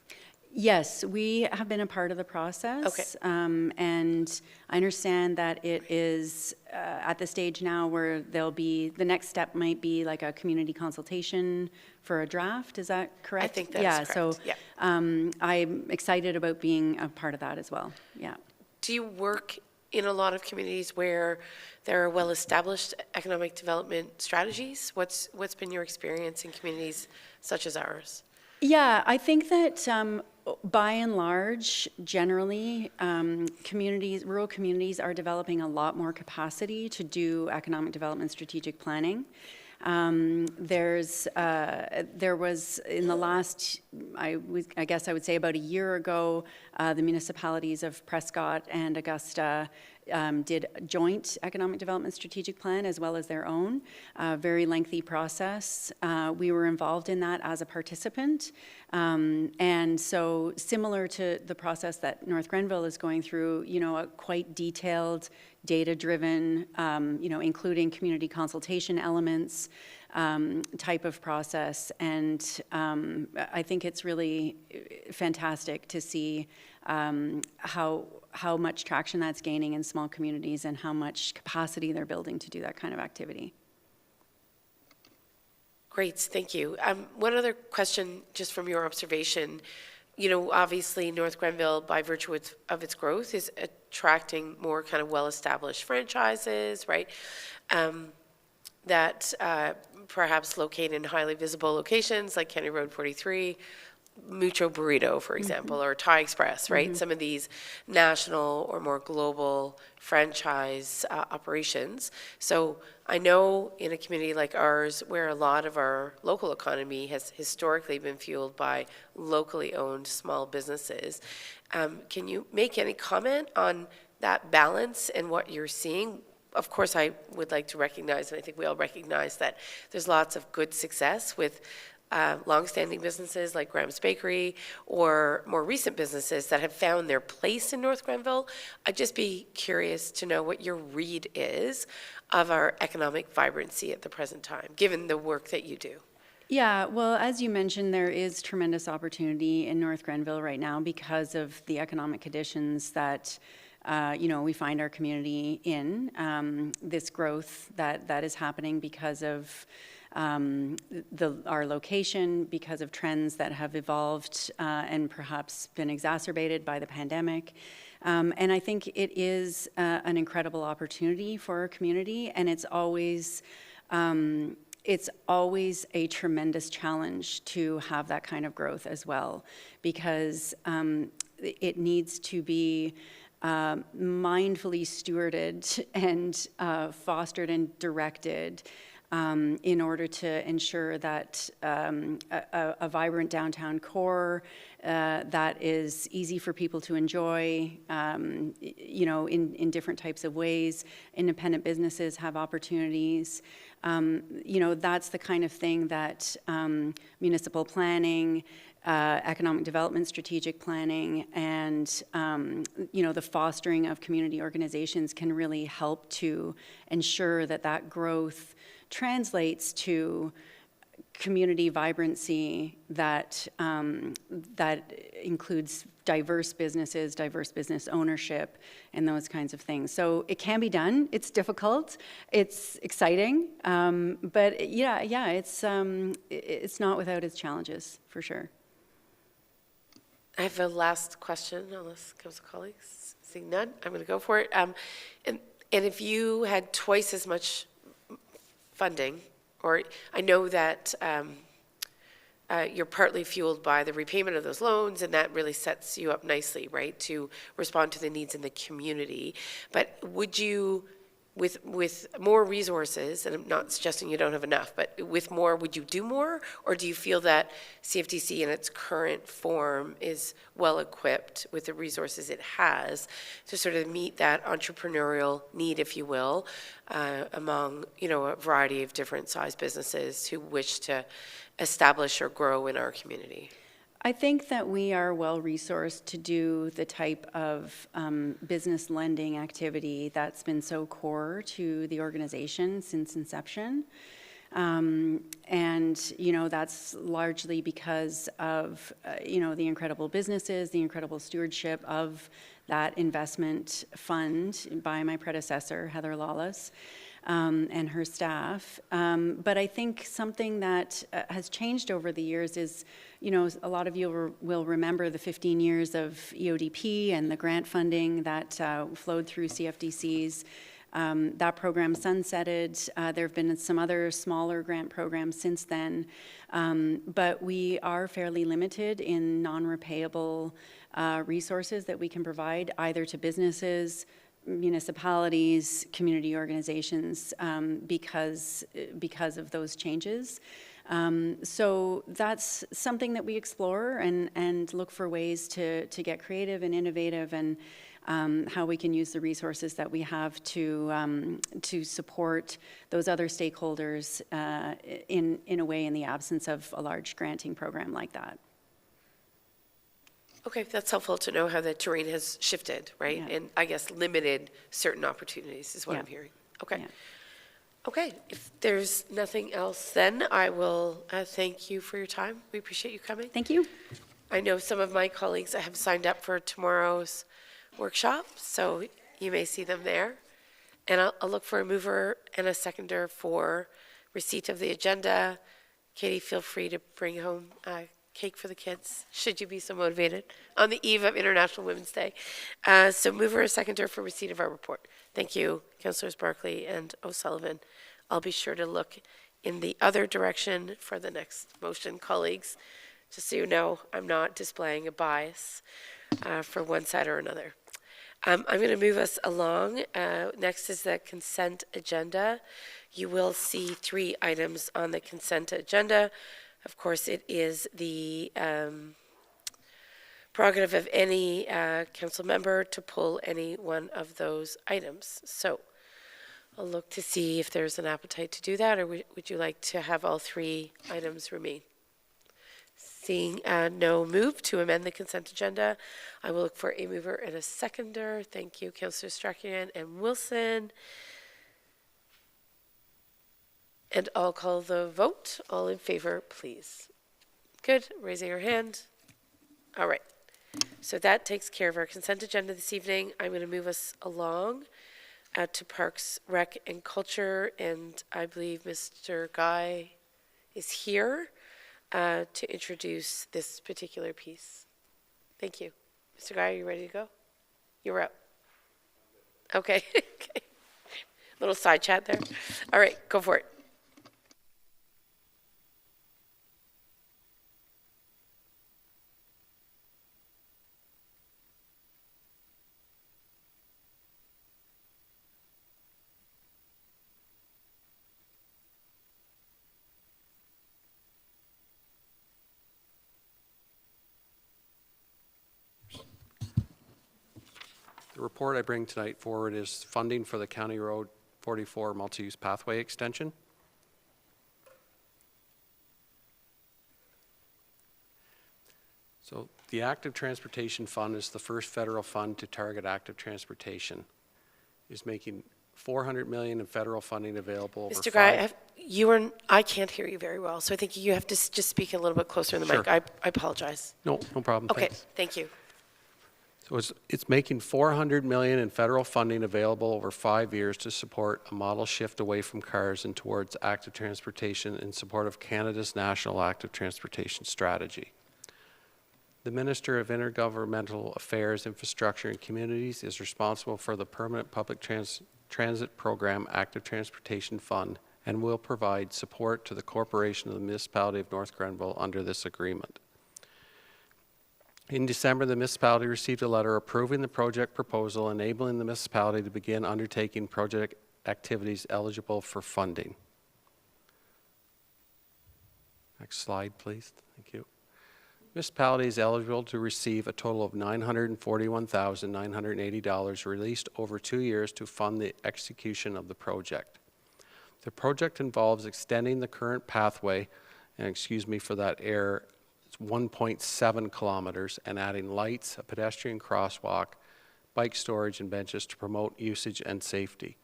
Yes, we have been a part of the process. Okay. And I understand that it is at the stage now where the next step might be like a community consultation for a draft. Is that correct? I think that's correct. So I'm excited about being a part of that as well. Yeah. Do you work in a lot of communities where there are well-established economic development strategies? What's been your experience in communities such as ours? Yeah, I think that by and large, generally, rural communities are developing a lot more capacity to do economic development strategic planning. There was in the last, I guess I would say about a year ago, the municipalities of Prescott and Augusta did a joint economic development strategic plan as well as their own, very lengthy process. We were involved in that as a participant. And so similar to the process that North Grenville is going through, a quite detailed, data-driven, including community consultation elements type of process. And I think it's really fantastic to see how much traction that's gaining in small communities and how much capacity they're building to do that kind of activity. Great, thank you. One other question, just from your observation. Obviously North Grenville, by virtue of its growth, is attracting more kind of well-established franchises, right? That perhaps locate in highly visible locations like County Road 43, Mucho Burrito, for example, or Thai Express, right? Some of these national or more global franchise operations. So I know in a community like ours, where a lot of our local economy has historically been fueled by locally owned small businesses, can you make any comment on that balance and what you're seeing? Of course, I would like to recognize, and I think we all recognize, that there's lots of good success with longstanding businesses like Graham's Bakery, or more recent businesses that have found their place in North Grenville. I'd just be curious to know what your read is of our economic vibrancy at the present time, given the work that you do. Yeah, well, as you mentioned, there is tremendous opportunity in North Grenville right now because of the economic conditions that we find our community in. This growth that is happening because of our location because of trends that have evolved and perhaps been exacerbated by the pandemic. And I think it is an incredible opportunity for our community, and it's always a tremendous challenge to have that kind of growth as well, because it needs to be mindfully stewarded and fostered and directed in order to ensure that a vibrant downtown core that is easy for people to enjoy, in different types of ways. Independent businesses have opportunities. That's the kind of thing that municipal planning, economic development, strategic planning, and the fostering of community organizations can really help to ensure that growth translates to community vibrancy that includes diverse businesses, diverse business ownership, and those kinds of things. So it can be done. It's difficult. It's exciting, but it's not without its challenges, for sure. I have a last question, unless council colleagues seeing none. I'm going to go for it. And if you had twice as much funding, or I know that you're partly fueled by the repayment of those loans, and that really sets you up nicely, right, to respond to the needs in the community. But would you, with more resources, and I'm not suggesting you don't have enough, but with more, would you do more? Or do you feel that CFTC in its current form is well equipped with the resources it has to sort of meet that entrepreneurial need, if you will, among, a variety of different size businesses who wish to establish or grow in our community? I think that we are well-resourced to do the type of business lending activity that's been so core to the organization since inception. And, that's largely because of, the incredible businesses, the incredible stewardship of that investment fund by my predecessor, Heather Lawless, and her staff. But I think something that has changed over the years is, a lot of you will remember the 15 years of EODP and the grant funding that flowed through CFDCs. That program sunsetted. There have been some other smaller grant programs since then, but we are fairly limited in non-repayable resources that we can provide either to businesses, municipalities, community organizations, because of those changes. So that's something that we explore and look for ways to get creative and innovative, and how we can use the resources that we have to support those other stakeholders in a way in the absence of a large granting program like that. Okay, that's helpful to know how the terrain has shifted, right? Yeah. And I guess limited certain opportunities is what Yeah. I'm hearing. Okay. Yeah. Okay, if there's nothing else, then I will thank you for your time. We appreciate you coming. Thank you. I know some of my colleagues have signed up for tomorrow's workshop, so you may see them there. And I'll look for a mover and a seconder for receipt of the agenda. Katie, feel free to bring home cake for the kids, should you be so motivated, on the eve of International Women's Day. So mover or seconder for receipt of our report. Thank you, Councillors Barclay and O'Sullivan. I'll be sure to look in the other direction for the next motion, colleagues, just so you know I'm not displaying a bias for one side or another. I'm going to move us along. Next is the consent agenda. You will see 3 items on the consent agenda. Of course, it is the prerogative of any council member to pull any one of those items. So I'll look to see if there's an appetite to do that, or would you like to have all 3 items remain? Seeing no move to amend the consent agenda, I will look for a mover and a seconder. Thank you, Councillor Strachan and Wilson. And I'll call the vote. All in favor, please. Good. Raising your hand. All right. So that takes care of our consent agenda this evening. I'm going to move us along to Parks, Rec, and Culture. And I believe Mr. Guy is here to introduce this particular piece. Thank you. Mr. Guy, are you ready to go? You're up. Okay. Okay. Little side chat there. All right, go for it. The report I bring tonight forward is funding for the County Road 44 multi-use pathway extension. So the Active Transportation Fund is the first federal fund to target active transportation. Is making $400 million in federal funding available over Mr. Guy, I can't hear you very well, so I think you have to just speak a little bit closer in the mic. Sure. I apologize. No problem. Okay, Thanks. thank you. So it's making $400 million in federal funding available over 5 years to support a model shift away from cars and towards active transportation in support of Canada's National Active Transportation Strategy. The Minister of Intergovernmental Affairs, Infrastructure and Communities is responsible for the Permanent Public Transit Program Active Transportation Fund and will provide support to the Corporation of the Municipality of North Grenville under this agreement. In December, the municipality received a letter approving the project proposal, enabling the municipality to begin undertaking project activities eligible for funding. Next slide, please. Thank you. Municipality is eligible to receive a total of $941,980 released over 2 years to fund the execution of the project. The project involves extending the current pathway, and excuse me for that error, it's 1.7 kilometers, and adding lights, a pedestrian crosswalk, bike storage, and benches to promote usage and safety.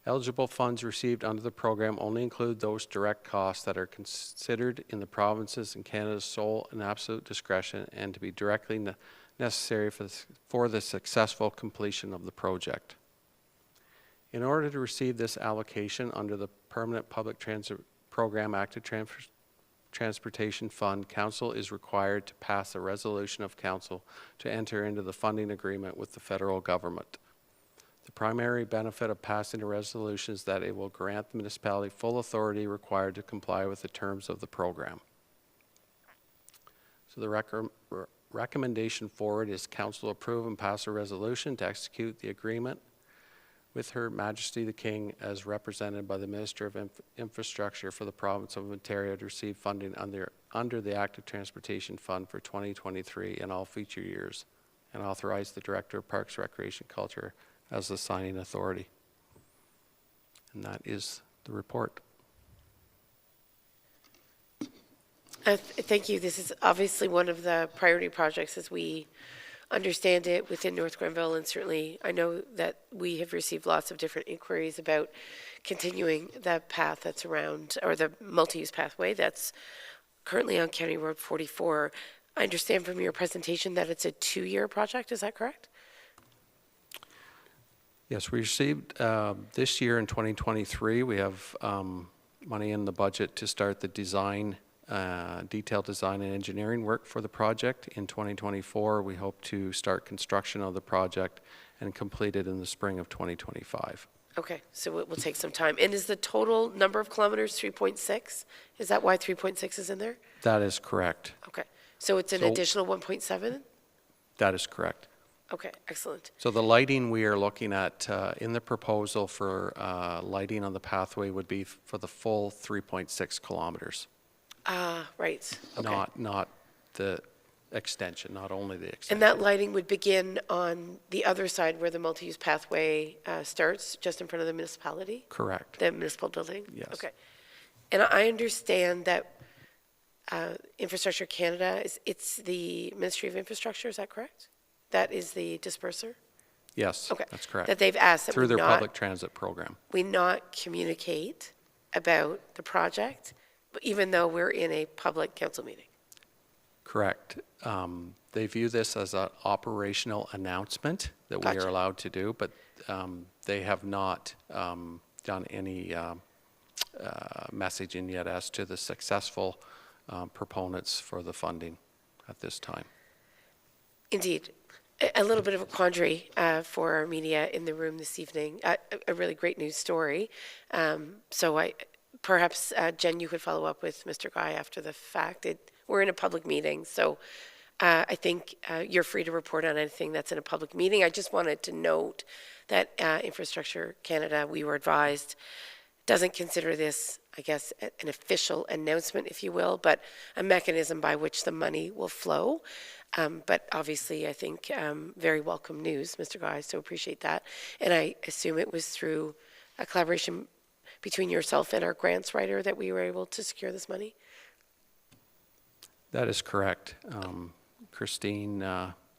Eligible funds received under the program only include those direct costs that are considered in the province's and Canada's sole and absolute discretion and to be directly necessary for the successful completion of the project. In order to receive this allocation under the Permanent Public Transit Program Active Transportation Fund, Council is required to pass a resolution of Council to enter into the funding agreement with the federal government. The primary benefit of passing a resolution is that it will grant the municipality full authority required to comply with the terms of the program. So the recommendation forward is Council approve and pass a resolution to execute the agreement with Her Majesty the King as represented by the Minister of Infrastructure for the Province of Ontario to receive funding under the Active Transportation Fund for 2023 and all future years, and authorize the Director of Parks, Recreation, Culture as the signing authority. And that is the report. Thank you. This is obviously one of the priority projects as we understand it within North Grenville, and certainly I know that we have received lots of different inquiries about continuing the path that's around, or the multi-use pathway that's currently on County Road 44. I understand from your presentation that it's a 2-year project, is that correct? Yes, we received this year in 2023, we have money in the budget to start the design, detailed design and engineering work for the project. In 2024, we hope to start construction of the project and complete it in the spring of 2025. Okay, so it will take some time. And is the total number of kilometers 3.6? Is that why 3.6 is in there? That is correct. Okay, so it's an additional 1.7? That is correct. Okay, excellent. So the lighting we are looking at in the proposal for lighting on the pathway would be for the full 3.6 kilometers. Right, okay. Not the extension, not only the extension. And that lighting would begin on the other side where the multi-use pathway starts, just in front of the municipality? Correct. The municipal building? Yes. Okay. And I understand that Infrastructure Canada, it's the Ministry of Infrastructure, is that correct? That is the disperser? Yes, Okay. that's correct. That they've asked that Through we their not, public transit program. we not communicate about the project, but even though we're in a public council meeting? Correct. They view this as an operational announcement that we Gotcha. are allowed to do, but they have not done any messaging yet as to the successful proponents for the funding at this time. Indeed. A little bit of a quandary for our media in the room this evening. A really great news story. So perhaps, Jen, you could follow up with Mr. Guy after the fact. We're in a public meeting, so I think you're free to report on anything that's in a public meeting. I just wanted to note that Infrastructure Canada, we were advised, doesn't consider this, I guess, an official announcement, if you will, but a mechanism by which the money will flow. But obviously, I think very welcome news, Mr. Guy, so appreciate that. And I assume it was through a collaboration between yourself and our grants writer that we were able to secure this money? That is correct. Christine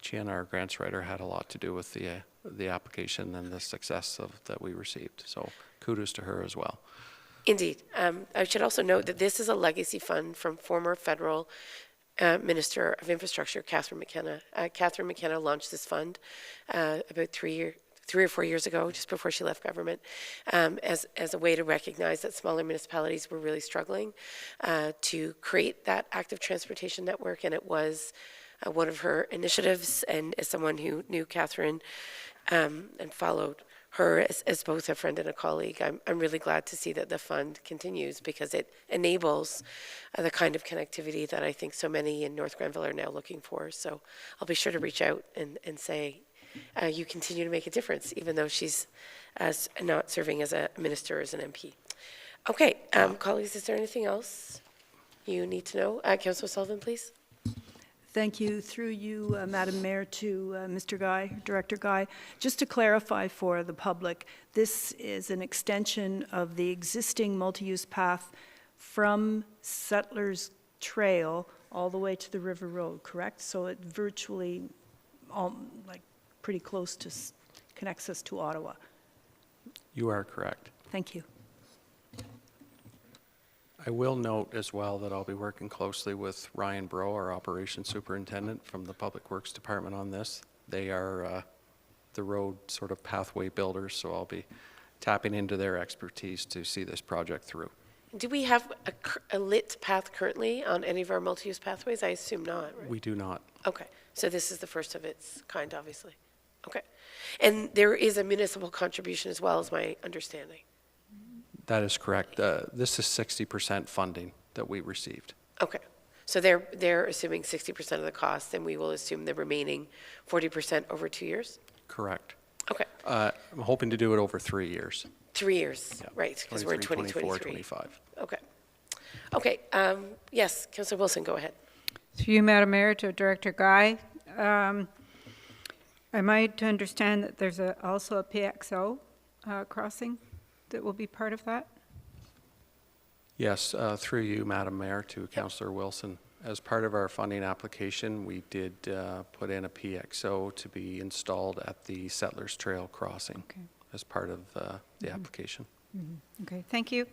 Chien, our grants writer, had a lot to do with the application and the success that we received. So kudos to her as well. Indeed. I should also note that this is a legacy fund from former federal Minister of Infrastructure, Catherine McKenna. Catherine McKenna launched this fund about 3 or 4 years ago, just before she left government, as a way to recognize that smaller municipalities were really struggling to create that active transportation network, and it was one of her initiatives. And as someone who knew Catherine and followed her as both a friend and a colleague, I'm really glad to see that the fund continues, because it enables the kind of connectivity that I think so many in North Grenville are now looking for. So I'll be sure to reach out and say, you continue to make a difference, even though she's not serving as a minister or as an MP. Okay, colleagues, is there anything else you need to know? Councillor Sullivan, please. Thank you. Through you, Madam Mayor, to Mr. Guy, Director Guy. Just to clarify for the public, this is an extension of the existing multi-use path from Settlers Trail all the way to the River Road, correct? So it virtually, pretty close to connects us to Ottawa. You are correct. Thank you. I will note as well that I'll be working closely with Ryan Bro, our operations superintendent from the Public Works Department on this. They are the road sort of pathway builders, so I'll be tapping into their expertise to see this project through. Do we have a lit path currently on any of our multi-use pathways? I assume not, right? We do not. Okay, so this is the first of its kind, obviously. Okay. And there is a municipal contribution as well, is my understanding. That is correct. This is 60% funding that we received. Okay. So they're assuming 60% of the cost, and we will assume the remaining 40% over 2 years? Correct. Okay. I'm hoping to do it over 3 years. 3 years, Yeah. right, because we're in 24, 2023. 25. Okay. Okay, yes, Councillor Wilson, go ahead. Through you, Madam Mayor, to Director Guy. Am I to understand that there's also a PXO crossing that will be part of that? Yes, through you, Madam Mayor, to Councillor Wilson. As part of our funding application, we did put in a PXO to be installed at the Settlers Trail crossing as part of the application. Okay, thank you.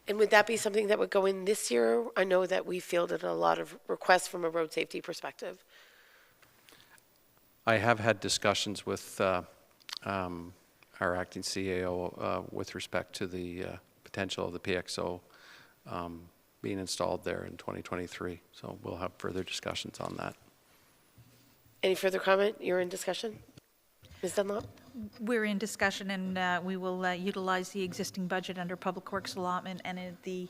And would that be something that would go in this year? I know that we fielded a lot of requests from a road safety perspective. I have had discussions with our acting CAO with respect to the potential of the PXO being installed there in 2023. So we'll have further discussions on that. Any further comment? You're in discussion? Ms. Dunlop? We're in discussion, and we will utilize the existing budget under Public Works allotment and the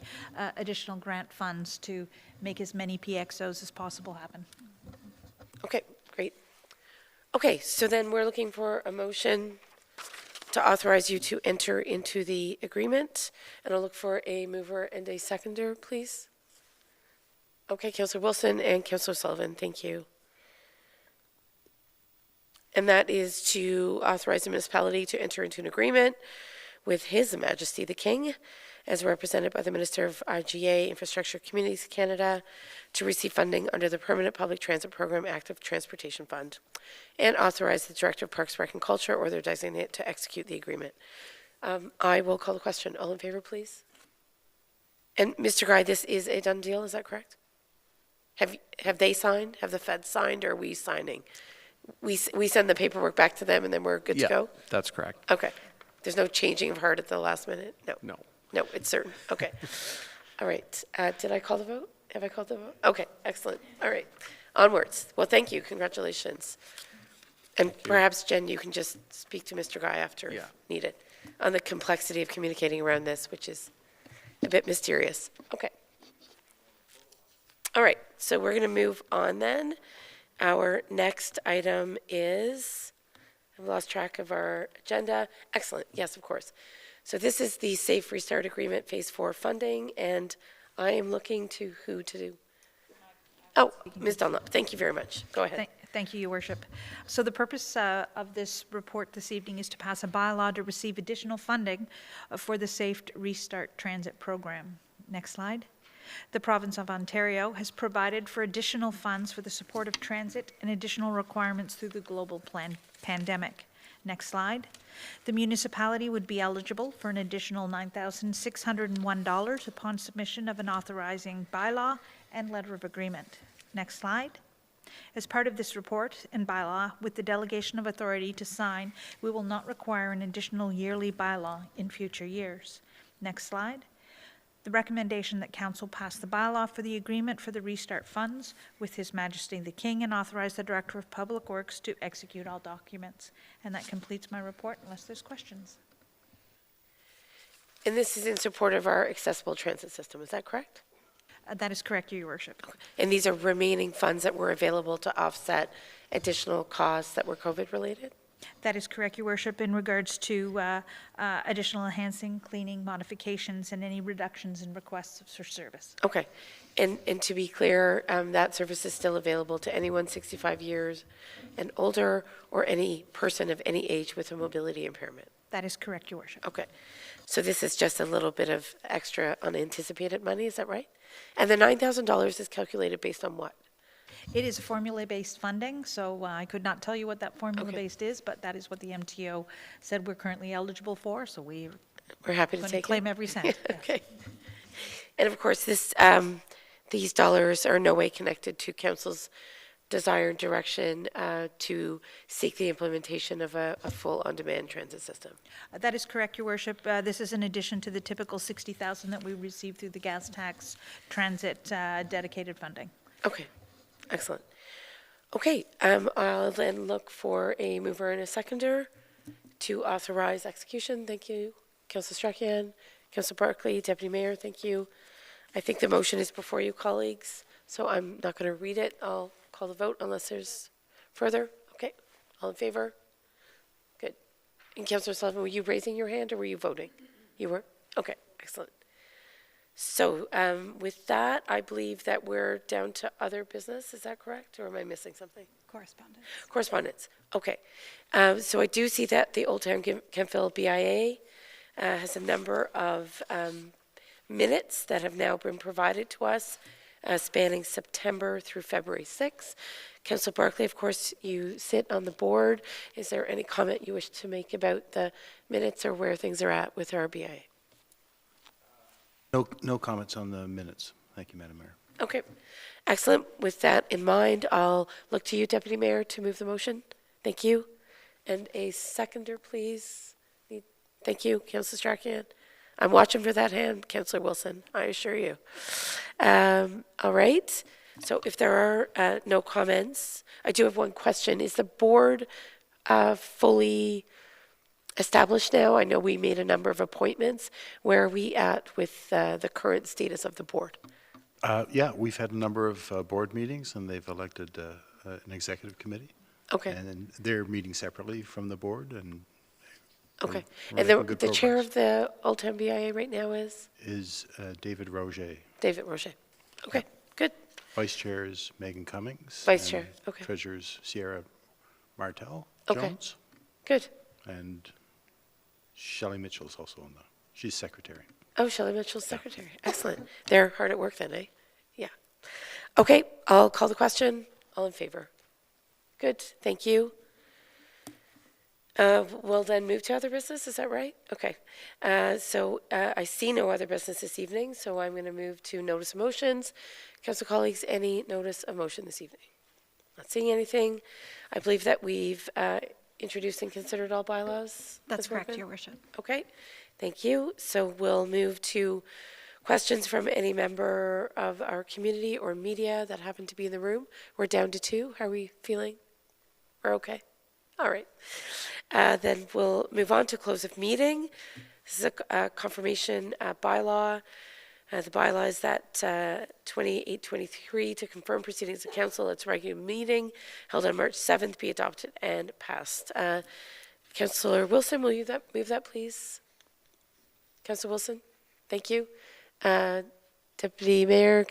additional grant funds to make as many PXOs as possible happen. Okay, great. Okay, so then we're looking for a motion to authorize you to enter into the agreement, and I'll look for a mover and a seconder, please. Okay, Councillor Wilson and Councillor Sullivan, thank you. And that is to authorize the municipality to enter into an agreement with His Majesty the King, as represented by the Minister of IGA, Infrastructure Communities Canada, to receive funding under the Permanent Public Transit Program Active Transportation Fund, and authorize the Director of Parks, Rec and Culture or their designate to execute the agreement. I will call the question. All in favor, please? And Mr. Guy, this is a done deal, is that correct? Have they signed? Have the feds signed, or are we signing? We send the paperwork back to them and then we're good to go? That's correct. Okay. There's no changing of heart at the last minute? No. No. No, it's certain. Okay. All right. Did I call the vote? Have I called the vote? Okay, excellent. All right. Onwards. Well, thank you. Congratulations. And perhaps, Jen, you can just speak to Mr. Guy after if needed on the complexity of communicating around this, which is a bit mysterious. Okay. All right. So we're going to move on then. Our next item is, I've lost track of our agenda. Excellent. Yes, of course. So this is the Safe Restart Agreement Phase 4 funding, and I am looking to who to do. Oh, Ms. Dunlop, thank you very much. Go ahead. Thank you, Your Worship. So the purpose of this report this evening is to pass a bylaw to receive additional funding for the Safe Restart Transit Program. Next slide. The province of Ontario has provided for additional funds for the support of transit and additional requirements through the global pandemic. Next slide. The municipality would be eligible for an additional $9,601 upon submission of an authorizing bylaw and letter of agreement. Next slide. As part of this report and bylaw, with the delegation of authority to sign, we will not require an additional yearly bylaw in future years. Next slide. The recommendation that Council pass the bylaw for the agreement for the restart funds with His Majesty the King and authorize the Director of Public Works to execute all documents. And that completes my report unless there's questions. And this is in support of our accessible transit system, is that correct? That is correct, Your Worship. And these are remaining funds that were available to offset additional costs that were COVID-related? That is correct, Your Worship, in regards to additional enhancing, cleaning, modifications, and any reductions in requests for service. Okay. And to be clear, that service is still available to anyone 65 years and older or any person of any age with a mobility impairment? That is correct, Your Worship. Okay. So this is just a little bit of extra unanticipated money, is that right? And the $9,000 is calculated based on what? It is formula-based funding, so I could not tell you what that formula-based is, but that is what the MTO said we're currently eligible for, so we're happy to going to take claim every cent. Okay. And of course, this, these dollars are in no way connected to Council's desire and direction to seek the implementation of a full on-demand transit system. That is correct, Your Worship. This is in addition to the typical $60,000 that we receive through the gas tax transit dedicated funding. Okay, excellent. Okay, I'll then look for a mover and a seconder to authorize execution. Thank you, Councillor Strachan. Councillor Barclay, Deputy Mayor, thank you. I think the motion is before you, colleagues, so I'm not going to read it. I'll call the vote unless there's further. Okay, all in favor? Good. And Councillor Sullivan, were you raising your hand or were you voting? You were? Okay, excellent. So with that, I believe that we're down to other business. Is that correct? Or am I missing something? Correspondence. Correspondence. Okay. So I do see that the Old Town Kemptville BIA has a number of minutes that have now been provided to us, spanning September through February 6th. Councillor Barclay, of course, you sit on the board. Is there any comment you wish to make about the minutes or where things are at with our BIA? No comments on the minutes. Thank you, Madam Mayor. Okay, excellent. With that in mind, I'll look to you, Deputy Mayor, to move the motion. Thank you. And a seconder, please. Thank you, Councillor Strachan. I'm watching for that hand, Councillor Wilson, I assure you. All right, so if there are no comments, I do have one question. Is the board fully established now? I know we made a number of appointments. Where are we at with the current status of the board? Yeah, we've had a number of board meetings, and they've elected an executive committee. Okay. And they're meeting separately from the board, and okay. we're And making good the chair progress. of the Old Town BIA right now is? Is David Roger. David Rocher. Okay, good. Vice chair is Megan Cummings. Vice and chair, okay. Treasurer is Sierra Martel Okay. Jones. Good. And Shelley Mitchell's also on the, she's secretary. Oh, Shelley Mitchell's secretary. Excellent. They're hard at work then, eh? Yeah. Okay, I'll call the question. All in favor? Good, thank you. We'll then move to other business, is that right? Okay. So I see no other business this evening, so I'm going to move to notice of motions. Council colleagues, any notice of motion this evening? Not seeing anything. I believe that we've introduced and considered all bylaws. That's as correct, written. Your Worship. Okay. Thank you. So we'll move to questions from any member of our community or media that happen to be in the room. We're down to 2. How are we feeling? We're okay? All right. Then we'll move on to close of meeting. This is a confirmation bylaw. The bylaw is that 2823 to confirm proceedings of council at its regular meeting held on March 7th be adopted and passed. Councillor Wilson, will you move that, please? Councillor Wilson, thank you. Deputy Mayor,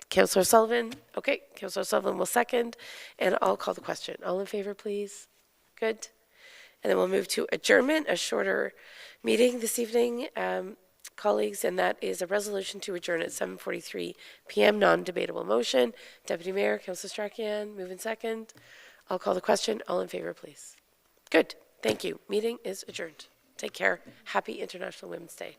Councillor Sullivan. Okay, Councillor Sullivan will second, and I'll call the question. All in favor, please? Good. And then we'll move to adjournment, a shorter meeting this evening, colleagues, and that is a resolution to adjourn at 7:43 p.m. Non-debatable motion. Deputy Mayor, Councillor Strachan, move in second. I'll call the question. All in favor, please? Good. Thank you. Meeting is adjourned. Take care. Happy International Women's Day.